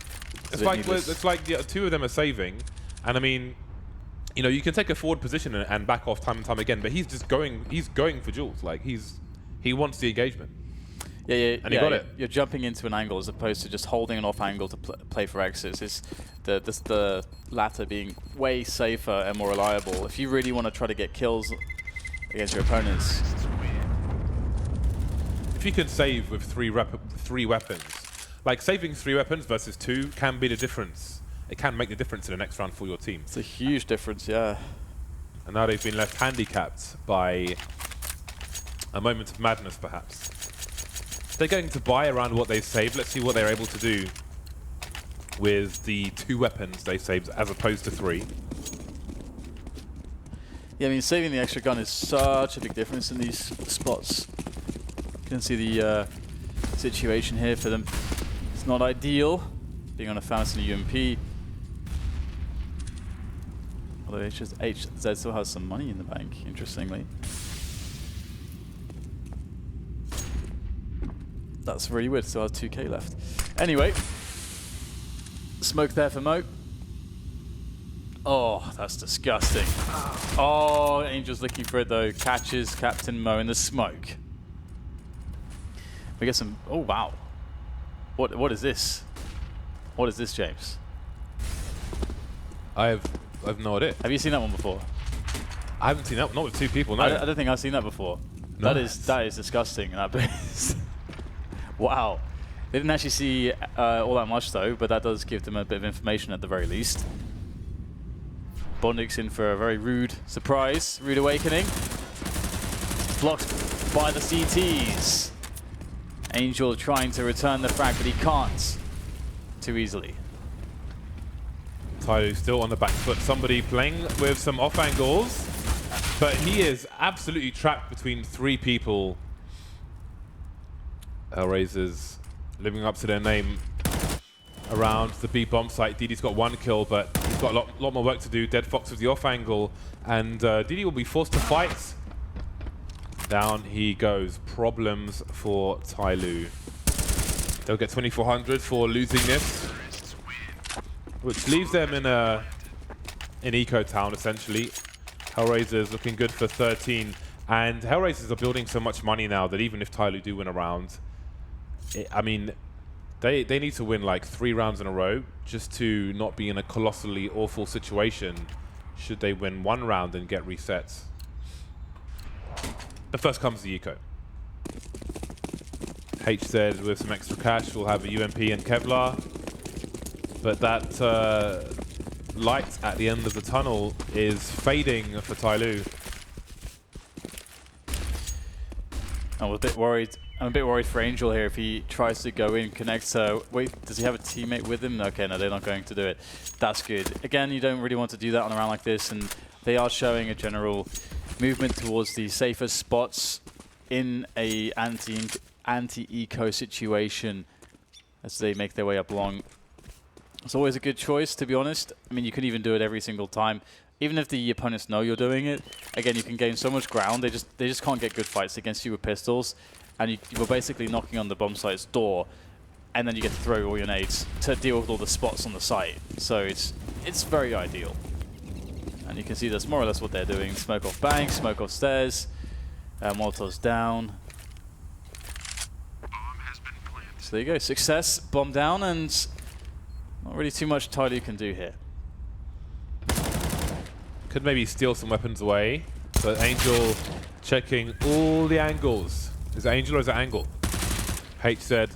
It's like the two of them are saving, and I mean, you know, you can take a forward position and back off time and time again, but he's just going. He's going for jewels. Like he wants the engagement. Yeah, and he got it. You're jumping into an angle as opposed to just holding an off angle to play for exits. It's the latter being way safer and more reliable. If you really want to try to get kills against your opponents. If you can save with three weapons, like saving 3 weapons versus 2 can be the difference. It can make the difference in the next round for your team. It's a huge difference, yeah. And now they've been left handicapped by a moment of madness, perhaps. They're going to buy around what they saved. Let's see what they're able to do with the 2 weapons they saved as opposed to 3. Yeah, I mean, saving the extra gun is such a big difference in these spots. You can see the situation here for them. It's not ideal, being on a Faust and a UMP. Although HZ still has some money in the bank, interestingly. That's really weird, still has 2k left. Anyway, smoke there for Mo. Oh, that's disgusting. Oh, Angel's looking for it though. Catches Captain Mo in the smoke. We get some, oh wow. What is this? What is this, James? I've no idea. Have you seen that one before? I haven't seen that, not with 2 people, no. I don't think I've seen that before. Nice. That is disgusting, that base. Wow. They didn't actually see all that much though, but that does give them a bit of information at the very least. Bondix in for a very rude surprise, rude awakening. Blocked by the CTs. Angel trying to return the frag, but he can't too easily. TyLoo still on the back foot. Somebody playing with some off angles, but he is absolutely trapped between 3 people. HellRaisers living up to their name around the B bomb site. DD's got 1 kill, but he's got a lot more work to do. Dead Fox with the off angle, and DD will be forced to fight. Down he goes. Problems for TyLoo. They'll get 2400 for losing this, which leaves them in Eco Town essentially. HellRaisers looking good for 13, and HellRaisers are building so much money now that even if TyLoo do win a round, I mean, they need to win like 3 rounds in a row just to not be in a colossally awful situation should they win 1 round and get reset. But first comes the eco. HZ with some extra cash will have a UMP and Kevlar, but that light at the end of the tunnel is fading for TyLoo. I'm a bit worried for Angel here if he tries to go in, connect. Wait, does he have a teammate with him? Okay, no, they're not going to do it. That's good. Again, you don't really want to do that on a round like this, and they are showing a general movement towards the safer spots in a anti-eco situation as they make their way up along. It's always a good choice, to be honest. I mean, you can even do it every single time. Even if the opponents know you're doing it, again, you can gain so much ground. They just can't get good fights against you with pistols, and you're basically knocking on the bomb site's door, and then you get to throw all your nades to deal with all the spots on the site. So it's very ideal. And you can see that's more or less what they're doing. Smoke off bank, smoke off stairs, Molotov's down. So there you go, success, bomb down, and not really too much TyLoo can do here. Could maybe steal some weapons away, but Angel checking all the angles Is it Angel or is it Angle? HZ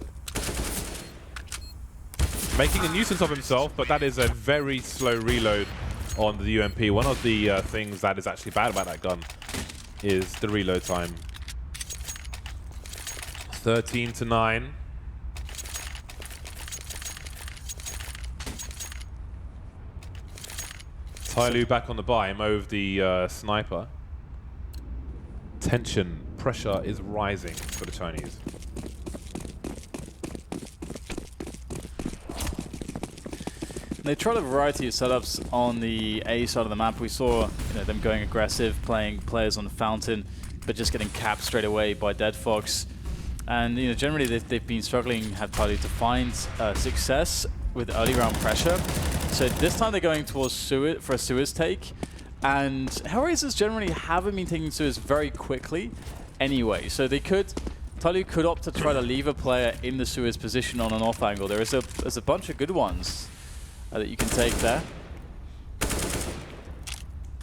making a nuisance of himself, but that is a very slow reload on the UMP. One of the things that is actually bad about that gun is the reload time. 13-9. TyLoo back on the buy, move the sniper. Tension, pressure is rising for the Chinese. They tried a variety of setups on the A side of the map. We saw them going aggressive, playing players on the fountain, but just getting capped straight away by Dead Fox. And generally they've been struggling, have TyLoo, to find success with early round pressure. So this time they're going towards Suez for a Suez take. And HellRaisers generally haven't been taking Suez very quickly anyway. So TyLoo could opt to try to leave a player in the Suez position on an off angle. There's a bunch of good ones that you can take there.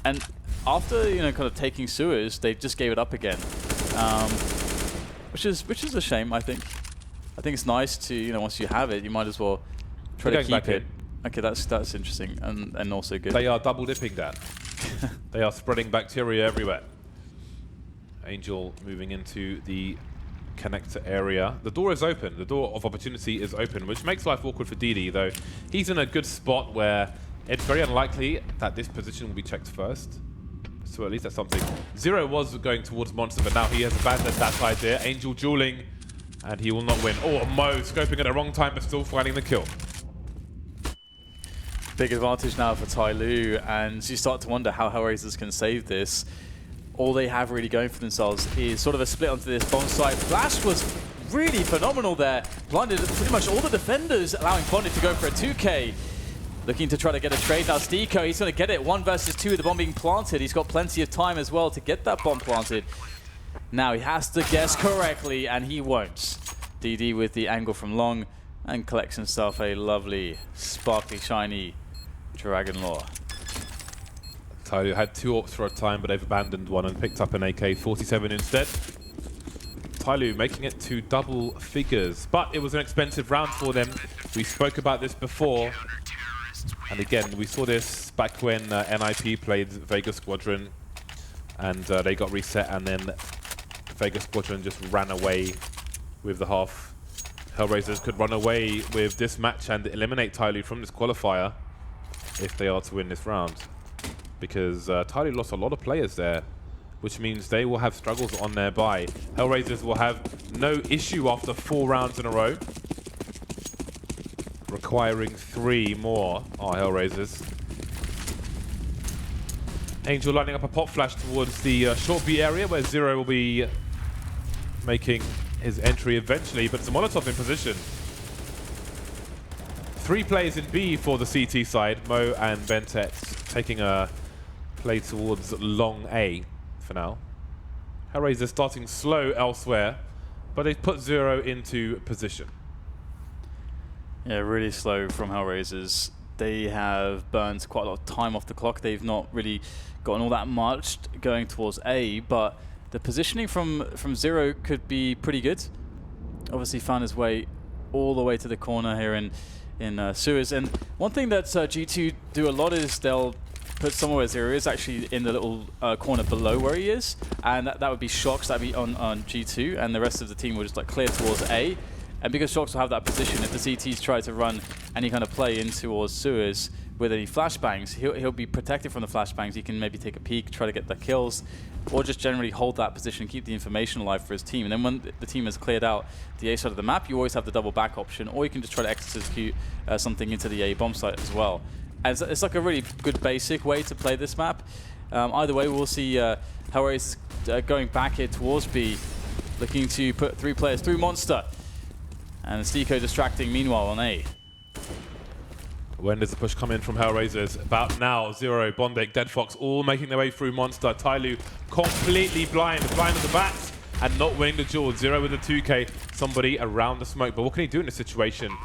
And after kind of taking Suez, they just gave it up again, which is a shame. I think it's nice to once you have it, you might as well try to keep it. Okay, that's interesting and also good. They are double dipping that. They are spreading bacteria everywhere. Angel moving into the connector area. The door is open. The door of opportunity is open, which makes life awkward for DD, though he's in a good spot where it's very unlikely that this position will be checked first. So at least that's something. Zero was going towards Monster, but now he has abandoned that idea. Angel dueling, and he will not win. Oh, Mo scoping at the wrong time, but still finding the kill. Big advantage now for TyLoo, and you start to wonder how HellRaisers can save this. All they have really going for themselves is sort of a split onto this bomb site. Flash was really phenomenal there. Blinded pretty much all the defenders, allowing Bonded to go for a 2K. Looking to try to get a trade now. Steeko, he's going to get it. 1 versus 2 with the bomb being planted. He's got plenty of time as well to get that bomb planted. Now he has to guess correctly, and he won't. DD with the angle from long and collects himself a lovely, sparkly, shiny Dragon Lore. TyLoo had 2 AWPs for a time, but they've abandoned one and picked up an AK-47 instead. TyLoo making it to double figures, but it was an expensive round for them. We spoke about this before, and again, we saw this back when NIP played Vega Squadron, and they got reset, and then Vega Squadron just ran away with the half. HellRaisers could run away with this match and eliminate TyLoo from this qualifier if they are to win this round, because TyLoo lost a lot of players there, which means they will have struggles on their bye. HellRaisers will have no issue after 4 rounds in a row, requiring 3 more are HellRaisers. Angel lining up a pop flash towards the short B area where Zero will be making his entry eventually, but it's a Molotov in position. 3 players in B for the CT side, Mo and Bentet taking a play towards long A for now. HellRaisers starting slow elsewhere, but they've put Zero into position. Yeah, really slow from HellRaisers. They have burned quite a lot of time off the clock. They've not really gotten all that much going towards A, but the positioning from Zero could be pretty good. Obviously found his way all the way to the corner here in Suez. And one thing that G2 do a lot is they'll put somewhere where Zero is actually in the little corner below where he is, and that would be Shox. That'd be on G2, and the rest of the team will just like clear towards A. And because Shox will have that position, if the CTs try to run any kind of play in towards Suez with any flashbangs, he'll be protected from the flashbangs. He can maybe take a peek, try to get the kills, or just generally hold that position, keep the information alive for his team. And then when the team has cleared out the A side of the map, you always have the double back option, or you can just try to execute something into the A bomb site as well. And it's like a really good basic way to play this map. Either way, we'll see HellRaisers going back here towards B, looking to put 3 players through Monster. And Steeko distracting meanwhile on A. When does the push come in from HellRaisers? About now. Zero, Bondek, Dead Fox all making their way through Monster. TyLoo completely blind at the bats and not winning the duel. Zero with a 2K. Somebody around the smoke. But what can he do in this situation?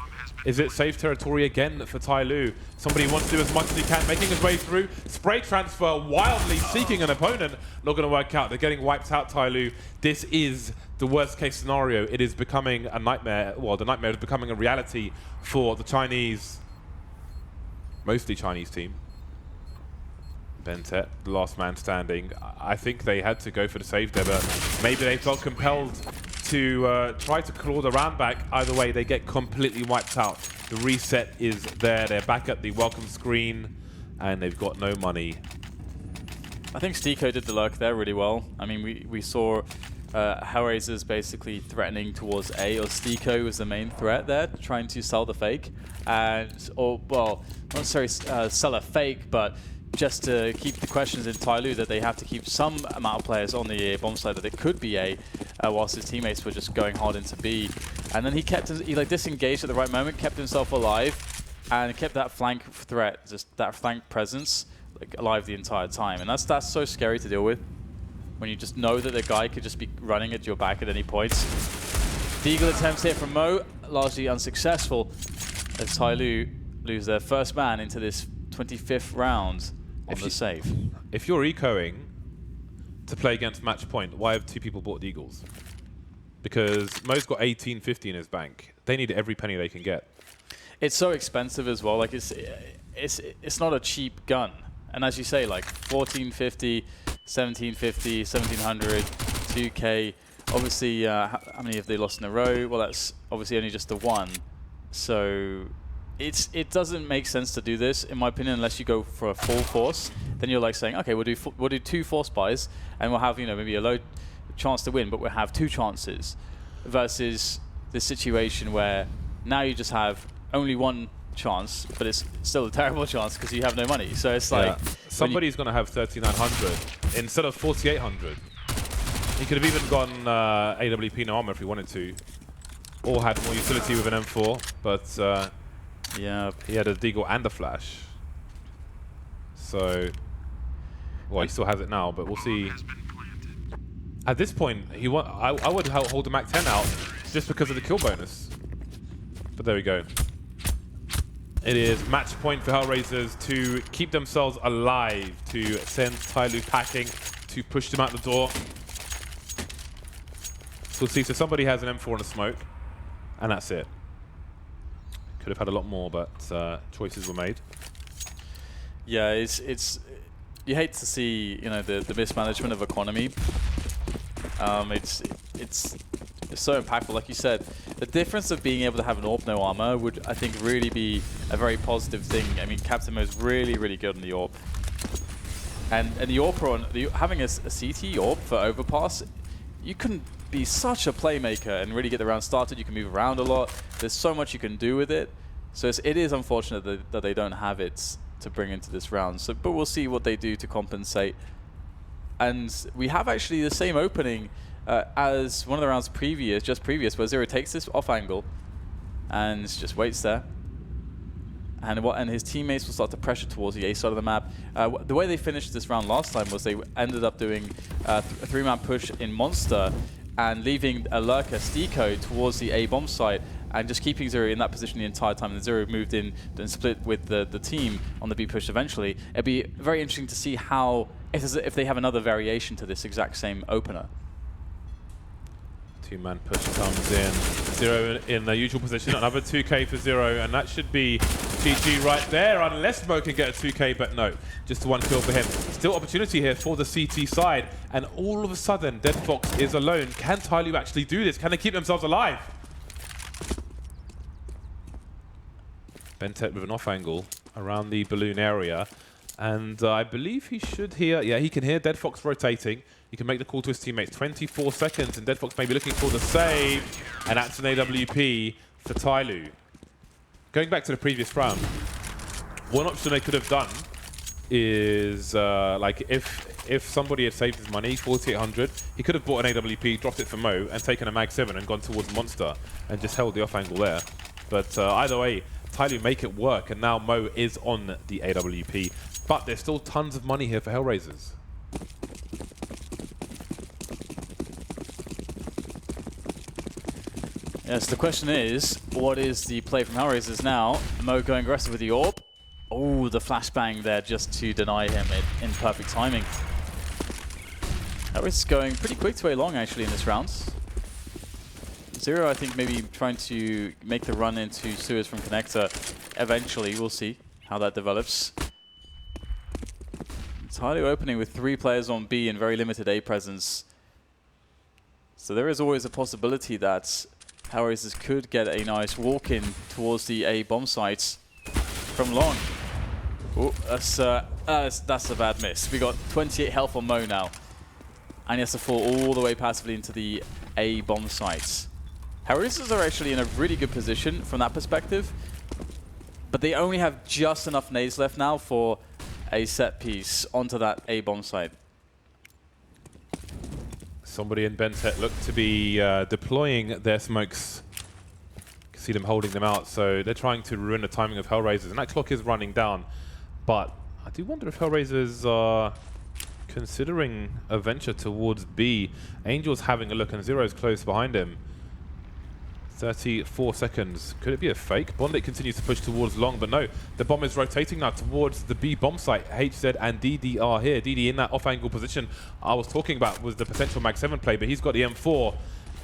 Is it safe territory again for TyLoo? Somebody wants to do as much as he can, making his way through. Spray transfer, wildly seeking an opponent. Not going to work out. They're getting wiped out, TyLoo. This is the worst case scenario. It is becoming a nightmare. Well, the nightmare is becoming a reality for the Chinese, mostly Chinese team. Bentet, the last man standing. I think they had to go for the save there, but maybe they felt compelled to try to claw the round back. Either way, they get completely wiped out. The reset is there. They're back at the welcome screen, and they've got no money. I think Stiko did the lurk there really well. I mean, we saw HellRaisers basically threatening towards A, or Stiko was the main threat there, trying to sell the fake. Or, well, not necessarily sell a fake, but just to keep the questions in TyLoo that they have to keep some amount of players on the bomb side that it could be A, whilst his teammates were just going hard into B. And then he like disengaged at the right moment, kept himself alive, and kept that flank threat, just that flank presence, like alive the entire time. And that's so scary to deal with, when you just know that the guy could just be running at your back at any point. Deagle attempts here from Mo, largely unsuccessful, as TyLoo lose their first man into this 25th round on the save. If you're ecoing to play against match point, why have two people bought Deagles? Because Mo's got 1850 in his bank. They need every penny they can get. It's so expensive as well. Like it's not a cheap gun. And as you say, like 1450, 1750, 1700, 2K. Obviously, how many have they lost in a row? Well, that's obviously only just the one. So it doesn't make sense to do this, in my opinion, unless you go for a full force. Then you're like saying, okay, we'll do 2 force buys, and we'll have, you know, maybe a low chance to win, but we'll have 2 chances. Versus this situation where now you just have only 1 chance, but it's still a terrible chance because you have no money. So it's like somebody's going to have 3900 instead of 4800. He could have even gone AWP no armor if he wanted to, or had more utility with an M4, but yeah, he had a deagle and a flash. So, well, he still has it now, but we'll see. At this point, I would hold the Mac 10 out just because of the kill bonus. But there we go. It is match point for HellRaisers to keep themselves alive, to send TyLoo packing, to push them out the door. So we'll see. So somebody has an M4 and a smoke, and that's it. Could have had a lot more, but choices were made. Yeah, it's you hate to see, you know, the mismanagement of economy. It's so impactful, like you said. The difference of being able to have an AWP no armor would, I think, really be a very positive thing. I mean, Captain Mo is really, really good on the AWP, and the AWP having a CT AWP for overpass, you can be such a playmaker and really get the round started. You can move around a lot. There's so much you can do with it. So it is unfortunate that they don't have it to bring into this round. So, but we'll see what they do to compensate. And we have actually the same opening as one of the rounds just previous, where Zero takes this off angle and just waits there. And his teammates will start to pressure towards the A side of the map. The way they finished this round last time was they ended up doing a 3-man push in Monster and leaving a lurker, Stiko, towards the A bomb site and just keeping Zero in that position the entire time. And Zero moved in and split with the team on the B push eventually. It'd be very interesting to see how, if they have another variation to this exact same opener. 2-man push comes in. Zero in the usual position. Another 2K for Zero, and that should be GG right there, unless Mo can get a 2K, but no. Just the 1 kill for him. Still opportunity here for the CT side, and all of a sudden, Dead Fox is alone. Can TyLoo actually do this? Can they keep themselves alive? Bentet with an off angle around the balloon area, and I believe he should hear, yeah, he can hear Dead Fox rotating. He can make the call to his teammates. 24 seconds, and Dead Fox may be looking for the save, and that's an AWP for TyLoo. Going back to the previous round, one option they could have done is, like, if somebody had saved his money, 4,800, he could have bought an AWP, dropped it for Mo, and taken a Mag 7 and gone towards Monster, and just held the off angle there. But either way, TyLoo make it work, and now Mo is on the AWP. But there's still tons of money here for HellRaisers. Yes, the question is, what is the play from HellRaisers now? Mo going aggressive with the AWP. Oh, the flashbang there just to deny him in perfect timing. HellRaisers going pretty quick to A long actually in this round. Zero, I think, maybe trying to make the run into sewers from Connector. Eventually, we'll see how that develops. TyLoo opening with 3 players on B and very limited A presence. So there is always a possibility that HellRaisers could get a nice walk-in towards the A bomb sites from long. Oh, that's a bad miss. We got 28 health on Mo now. And he has to fall all the way passively into the A bomb sites. HellRaisers are actually in a really good position from that perspective. But they only have just enough nades left now for a set piece onto that A bomb site. Somebody in Bentet look to be deploying their smokes. You can see them holding them out, so they're trying to ruin the timing of HellRaisers, and that clock is running down. But I do wonder if HellRaisers are considering a venture towards B. Angel's having a look, and Zero's close behind him. 34 seconds. Could it be a fake? Bondic continues to push towards long, but no. The bomb is rotating now towards the B bomb site. HZ and DD are here. DD in that off-angle position I was talking about was the potential Mag 7 play, but he's got the M4.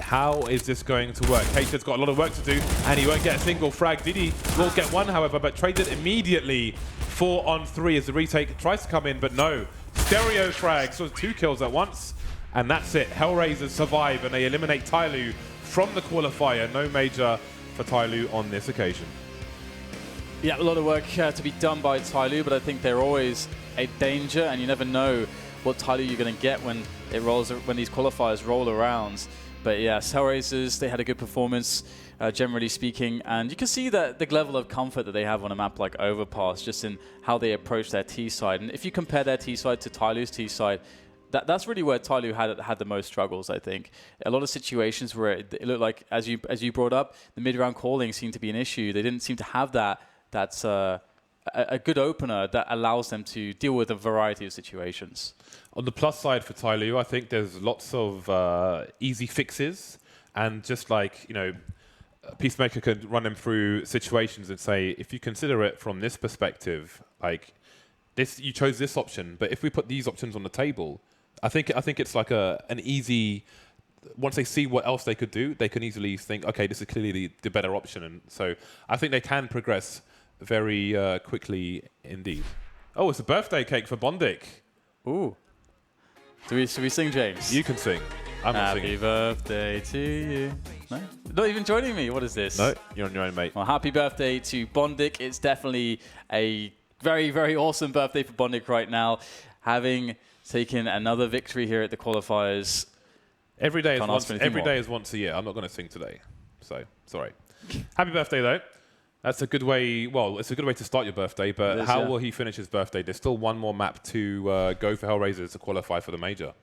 How is this going to work? HZ's got a lot of work to do, and he won't get a single frag. DD will get one, however, but traded immediately. 4 on 3 as the retake tries to come in, but no. Stereo frag, so 2 kills at once, and that's it. HellRaisers survive, and they eliminate TyLoo from the qualifier. No major for TyLoo on this occasion. Yeah, a lot of work to be done by TyLoo, but I think they're always a danger, and you never know what TyLoo you're going to get when these qualifiers roll around. But yes, HellRaisers, they had a good performance, generally speaking, and you can see that the level of comfort that they have on a map like Overpass, just in how they approach their T side. And if you compare their T side to TyLoo's T side, that's really where TyLoo had the most struggles, I think. A lot of situations where it looked like, as you brought up, the mid-round calling seemed to be an issue. They didn't seem to have that's a good opener that allows them to deal with a variety of situations. On the plus side for TyLoo, I think there's lots of easy fixes, and just like, you know, Peacemaker could run them through situations and say, if you consider it from this perspective, like this, you chose this option, but if we put these options on the table, I think it's like an easy. Once they see what else they could do, they can easily think, okay, this is clearly the better option, and so I think they can progress very quickly indeed. Oh, it's a birthday cake for Bondic. Ooh. Should we sing, James? You can sing. I'm not singing. Happy birthday to you. No? Not even joining me. What is this? No, you're on your own, mate. Well, happy birthday to Bondic. It's definitely a very, very awesome birthday for Bondic right now, having taken another victory here at the qualifiers. Every day is once a year. I'm not going to sing today, so sorry. Happy birthday, though. That's a good way. Well, it's a good way to start your birthday. But how will he finish his birthday? There's still one more map to go for HellRaisers to qualify for the major.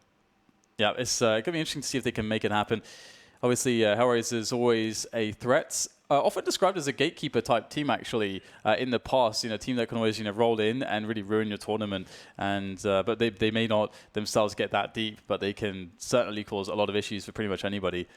Yeah, it's going to be interesting to see if they can make it happen. Obviously, HellRaisers is always a threat. Often described as a gatekeeper type team, actually, in the past. You know, a team that can always, roll in and really ruin your tournament. And but they may not themselves get that deep, but they can certainly cause a lot of issues for pretty much anybody.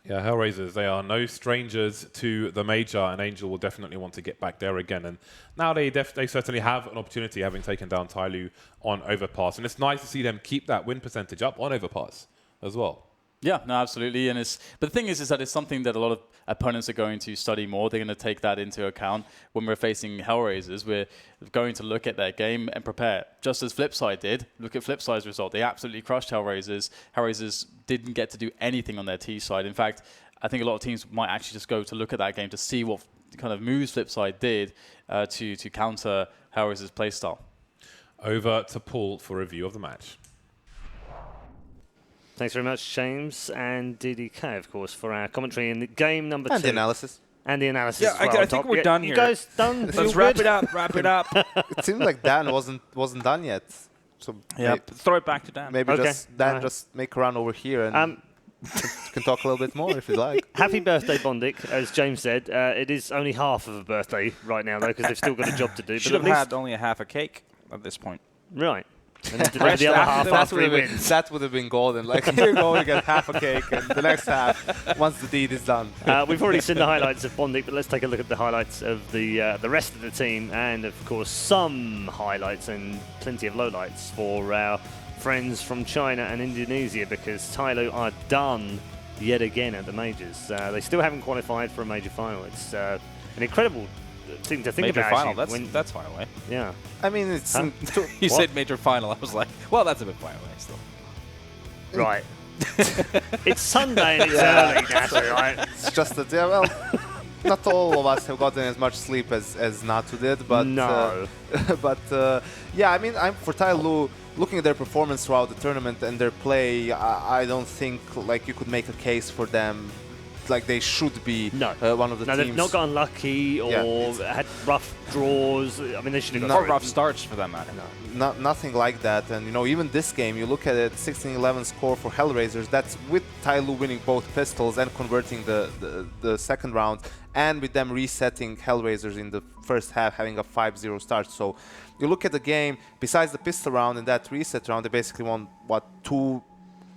Yeah, HellRaisers, they are no strangers to the major, and Angel will definitely want to get back there again. And now they certainly have an opportunity, having taken down TyLoo on Overpass. And it's nice to see them keep that win percentage up on Overpass as well. Yeah, no, absolutely. But the thing is that it's something that a lot of opponents are going to study more. They're going to take that into account when we're facing HellRaisers. We're going to look at their game and prepare, just as Flipside did. Look at Flipside's result. They absolutely crushed HellRaisers. HellRaisers didn't get to do anything on their T side. In fact, I think a lot of teams might actually just go to look at that game to see what kind of moves Flipside did to counter HellRaisers' playstyle. Over to Paul for a review of the match. Thanks very much, James, and DDK, of course, for our commentary in the game number 2. And the analysis. And the analysis. Yeah, as well, I think we're done here. You guys done? Let's wrap it up. Wrap it up. It seems like Dan wasn't done yet. So yeah, throw it back to Dan. Maybe just make a run over here and you can talk a little bit more if you like. Happy birthday, Bondic, as James said. It is only half of a birthday right now, though, because they've still got a job to do. Should have had only a half a cake at this point. Right. and then deliver the other half after he wins. That would have been golden. Like, here you go, you get half a cake, and the next half, once the deed is done. We've already seen the highlights of Bondik, but let's take a look at the highlights of the rest of the team, and of course some highlights and plenty of lowlights for our friends from China and Indonesia, because TyLoo are done yet again at the majors. They still haven't qualified for a major final. It's an incredible thing to think major about. Final, actually, that's far away. Yeah. I mean, it's... Huh? You What? said major final. I was like, well, that's a bit far away still. Right. It's Sunday and it's early, Natu, right? It's just that, yeah, well, not all of us have gotten as much sleep as Natu did, but... No. Yeah, I mean, for TyLoo, looking at their performance throughout the tournament and their play, I don't think, like, you could make a case for them like they should be one of the teams. No, they've not got unlucky or had rough draws. I mean, they should have got... Or rough starts, for that matter. Nothing like that. And, you know, even this game, you look at it, 16-11 score for HellRaisers. That's with TyLoo winning both pistols and converting the second round, and with them resetting HellRaisers in the first half, having a 5-0 start. So you look at the game, besides the pistol round and that reset round, they basically won, what, 2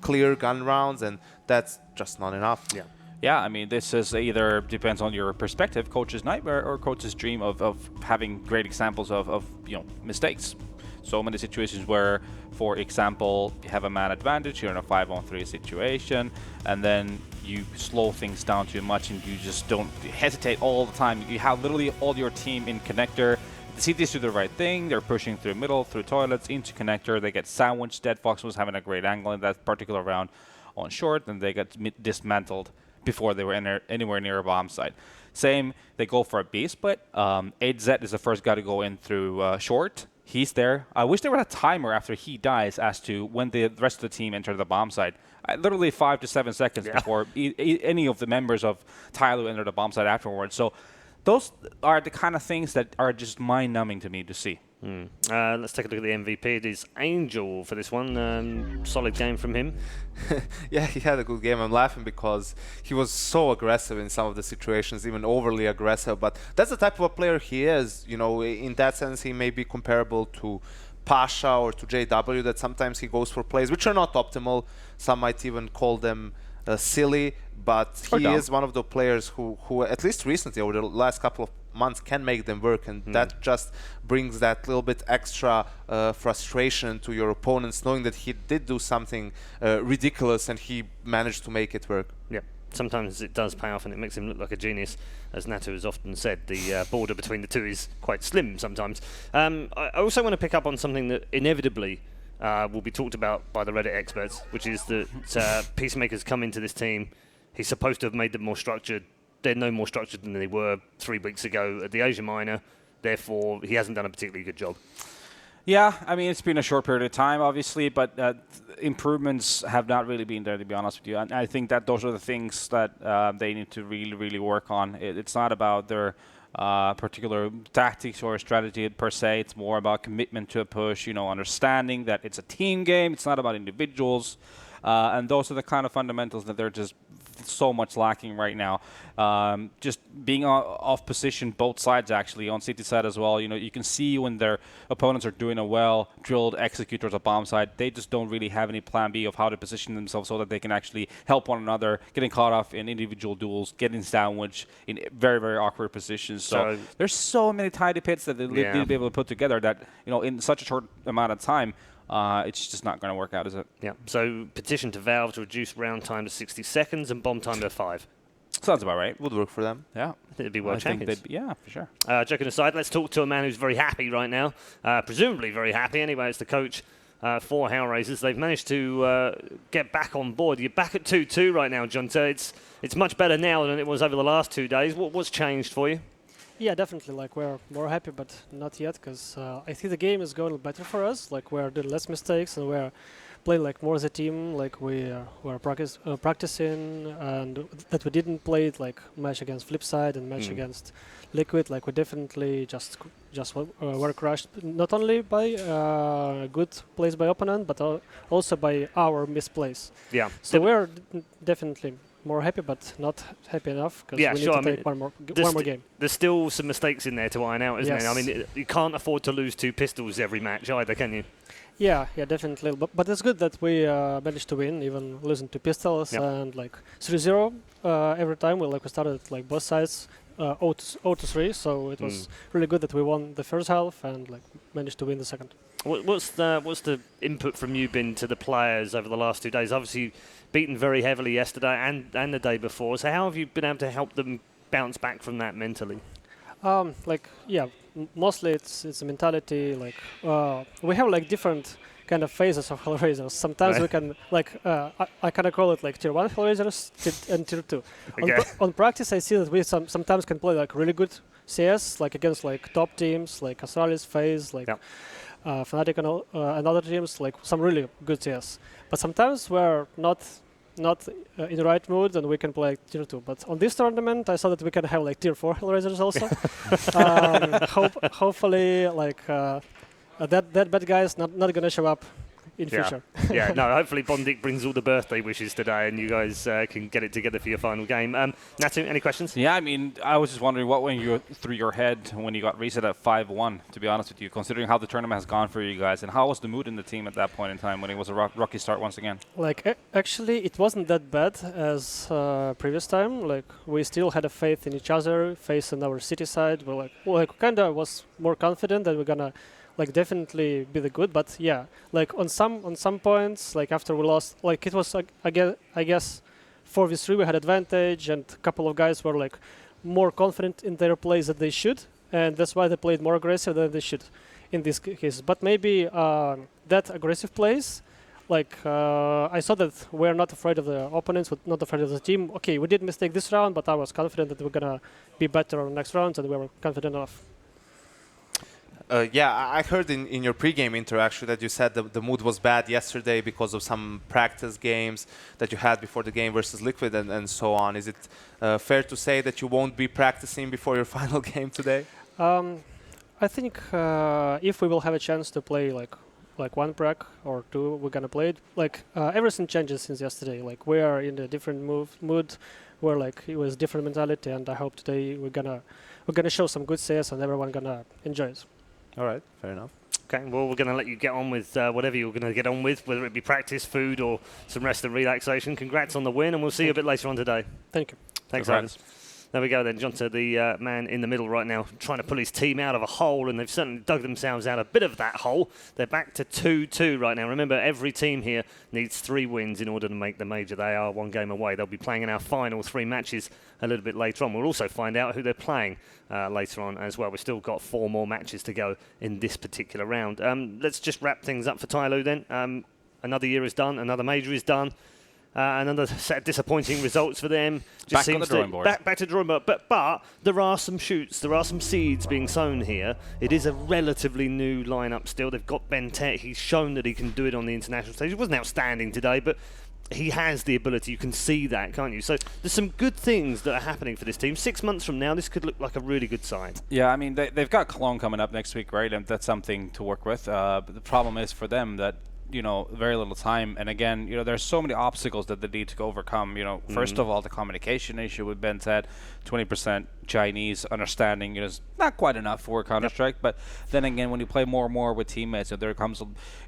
clear gun rounds, and that's just not enough. Yeah. Yeah, I mean, this is either depends on your perspective, coach's nightmare or coach's dream of having great examples of mistakes. So many situations where, for example, you have a man advantage, you're in a 5-on-3 situation, and then you slow things down too much and you just don't hesitate all the time. You have literally all your team in connector. The CTs do the right thing. They're pushing through middle, through toilets, into connector. They get sandwiched. Dead Fox was having a great angle in that particular round on short, and they got dismantled before they were anywhere near a bomb site. Same, they go for a B split. 8Z is the first guy to go in through short. He's there. I wish there were a timer after he dies as to when the rest of the team enter the bomb site. Literally 5 to 7 seconds before any of the members of TyLoo enter the bomb site afterwards. So those are the kind of things that are just mind-numbing to me to see. Let's take a look at the MVP. It is Angel for this one. Solid game from him. Yeah, he had a good game. I'm laughing because he was so aggressive in some of the situations, even overly aggressive. But that's the type of a player he is. You know, in that sense, he may be comparable to Pasha or to JW, that sometimes he goes for plays which are not optimal. Some might even call them silly. But he is one of the players who, at least recently, over the last couple of months, can make them work, and that just brings that little bit extra frustration to your opponents, knowing that he did do something ridiculous and he managed to make it work. Yeah, sometimes it does pay off and it makes him look like a genius. As Natu has often said, the border between the two is quite slim sometimes. I also want to pick up on something that inevitably will be talked about by the Reddit experts, which is that Peacemaker's come into this team. He's supposed to have made them more structured. They're no more structured than they were 3 weeks ago at the Asia Minor. Therefore, he hasn't done a particularly good job. Yeah, I mean, it's been a short period of time, obviously, but improvements have not really been there, to be honest with you. And I think that those are the things that they need to really, really work on. It's not about their particular tactics or strategy per se. It's more about commitment to a push, understanding that it's a team game. It's not about individuals. And those are the kind of fundamentals that they're just so much lacking right now. Just being off position, both sides actually, on CT side as well. You can see when their opponents are doing a well-drilled execute towards a bomb side, they just don't really have any plan B of how to position themselves so that they can actually help one another, getting caught off in individual duels, getting sandwiched in very, very awkward positions. So there's so many tidy pits that they need to be able to put together that, in such a short amount of time, it's just not going to work out, is it? Yeah. So petition to Valve to reduce round time to 60 seconds and bomb time to 5. Sounds about right. Would work for them. Yeah. I think it'd be world champions. Yeah, for sure. Joking aside, let's talk to a man who's very happy right now. Presumably very happy. Anyway, it's the coach for HellRaisers. They've managed to get back on board. You're back at 2-2 right now, John. So it's much better now than it was over the last 2 days. What's changed for you? Yeah, definitely. Like, we're more happy, but not yet, because I think the game is going better for us. Like, we're doing less mistakes and we're playing like more as a team. Like, we're practicing, and that we didn't play like match against Flipside and match against Liquid. Like, we definitely just were crushed not only by good plays by opponent, but also by our misplays. Yeah. So we're definitely more happy, but not happy enough, because we need to take one more game. There's still some mistakes in there to iron out, isn't Yes. there? I mean, you can't afford to lose 2 pistols every match either, can you? Yeah, definitely. But it's good that we managed to win, even losing to Pistols and like 3-0 every time. We started like both sides 0-3, so it was really good that we won the first half and like managed to win the second. What's the input from you been to the players over the last 2 days? Obviously, beaten very heavily yesterday and the day before. So how have you been able to help them bounce back from that mentally? Mostly it's a mentality. Like we have like different kind of phases of HellRaisers. Sometimes we can I kind of call it like tier 1 HellRaisers and tier 2. Okay. On practice, I see that we sometimes can play like really good CS, like against like top teams like Astralis, FaZe, like Fnatic and other teams, like some really good CS. But sometimes we're not in the right mood and we can play like tier 2. But on this tournament, I saw that we can have like tier 4 HellRaisers also. Hopefully, like that bad guy is not gonna show up in future. No, hopefully Bondik brings all the birthday wishes today and you guys can get it together for your final game. Natu, any questions? Yeah, I mean, I was just wondering what went through your head when you got reset at 5-1, to be honest with you, considering how the tournament has gone for you guys, and how was the mood in the team at that point in time when it was a rocky start once again? Like, actually, it wasn't that bad as previous time. Like, we still had a faith in each other, faith in our city side. We're like kind of was more confident that we're gonna like definitely be the good, but yeah, like on some points, like after we lost, like it was I guess 4v3 we had advantage, and a couple of guys were like more confident in their plays than they should, and that's why they played more aggressive than they should in this case. But maybe that aggressive plays, like I saw that we're not afraid of the opponents, we're not afraid of the team. Okay, we did mistake this round, but I was confident that we're gonna be better on the next rounds, and we were confident enough. I heard in your pre-game interaction that you said the mood was bad yesterday because of some practice games that you had before the game versus Liquid and so on. Is it fair to say that you won't be practicing before your final game today? I think if we will have a chance to play like one prac or two, we're gonna play it. Like everything changes since yesterday. Like we are in a different mood. We're like it was different mentality, and I hope today we're gonna show some good CS and everyone gonna enjoy it. All right, fair enough. Okay, well, we're going to let you get on with whatever you're going to get on with, whether it be practice, food, or some rest and relaxation. Congrats on the win, and we'll see you a bit later on today. Thank you. Thanks, Ivers. There we go then. Jonta, the man in the middle right now, trying to pull his team out of a hole, and they've certainly dug themselves out a bit of that hole. They're back to 2-2 right now. Remember, every team here needs 3 wins in order to make the major. They are 1 game away. They'll be playing in our final 3 matches a little bit later on. We'll also find out who they're playing later on as well. We've still got 4 more matches to go in this particular round. Let's just wrap things up for TyLoo then. Another year is done. Another major is done. Another set of disappointing results for them. Just back on the drawing board. Back to the drawing board. But there are some shoots, there are some seeds being sown here. It is a relatively new lineup still. They've got Bentet. He's shown that he can do it on the international stage. He wasn't outstanding today, but he has the ability. You can see that, can't you? So there's some good things that are happening for this team. 6 months from now, this could look like a really good side. Yeah, I mean, they've got Cologne coming up next week, right? And that's something to work with. But the problem is for them that very little time, and again, there's so many obstacles that they need to overcome. First of all, the communication issue with Bentet, 20% Chinese understanding is not quite enough for Counter-Strike. But then again, when you play more and more with teammates, there comes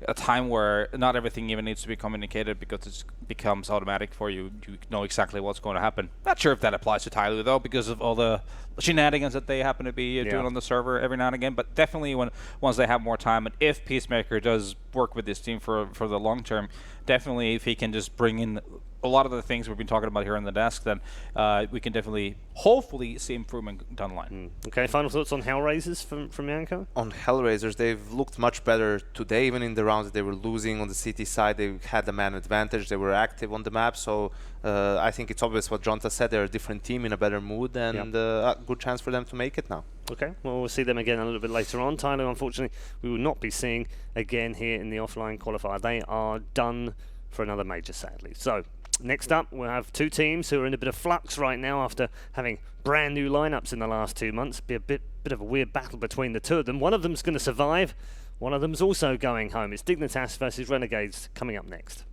a time where not everything even needs to be communicated because it becomes automatic for you. You know exactly what's going to happen. Not sure if that applies to TyLoo though, because of all the shenanigans that they happen to be doing on the server every now and again. But definitely once they have more time, and if Peacemaker does work with this team for the long term, definitely if he can just bring in a lot of the things we've been talking about here on the desk, then we can definitely, hopefully, see improvement down the line. Okay, final thoughts on HellRaisers from Yanko? On HellRaisers, they've looked much better today, even in the rounds that they were losing on the city side. They had the man advantage. They were active on the map. So I think it's obvious what Jonta said. They're a different team in a better mood, and a good chance for them to make it now. Okay, well, we'll see them again a little bit later on. TyLoo, unfortunately, we will not be seeing again here in the offline qualifier. They are done for another major, sadly. So next up, we'll have 2 teams who are in a bit of flux right now after having brand new lineups in the last 2 months. Be a bit of a weird battle between the 2 of them. One of them's going to survive. One of them's also going home. It's Dignitas versus Renegades coming up next.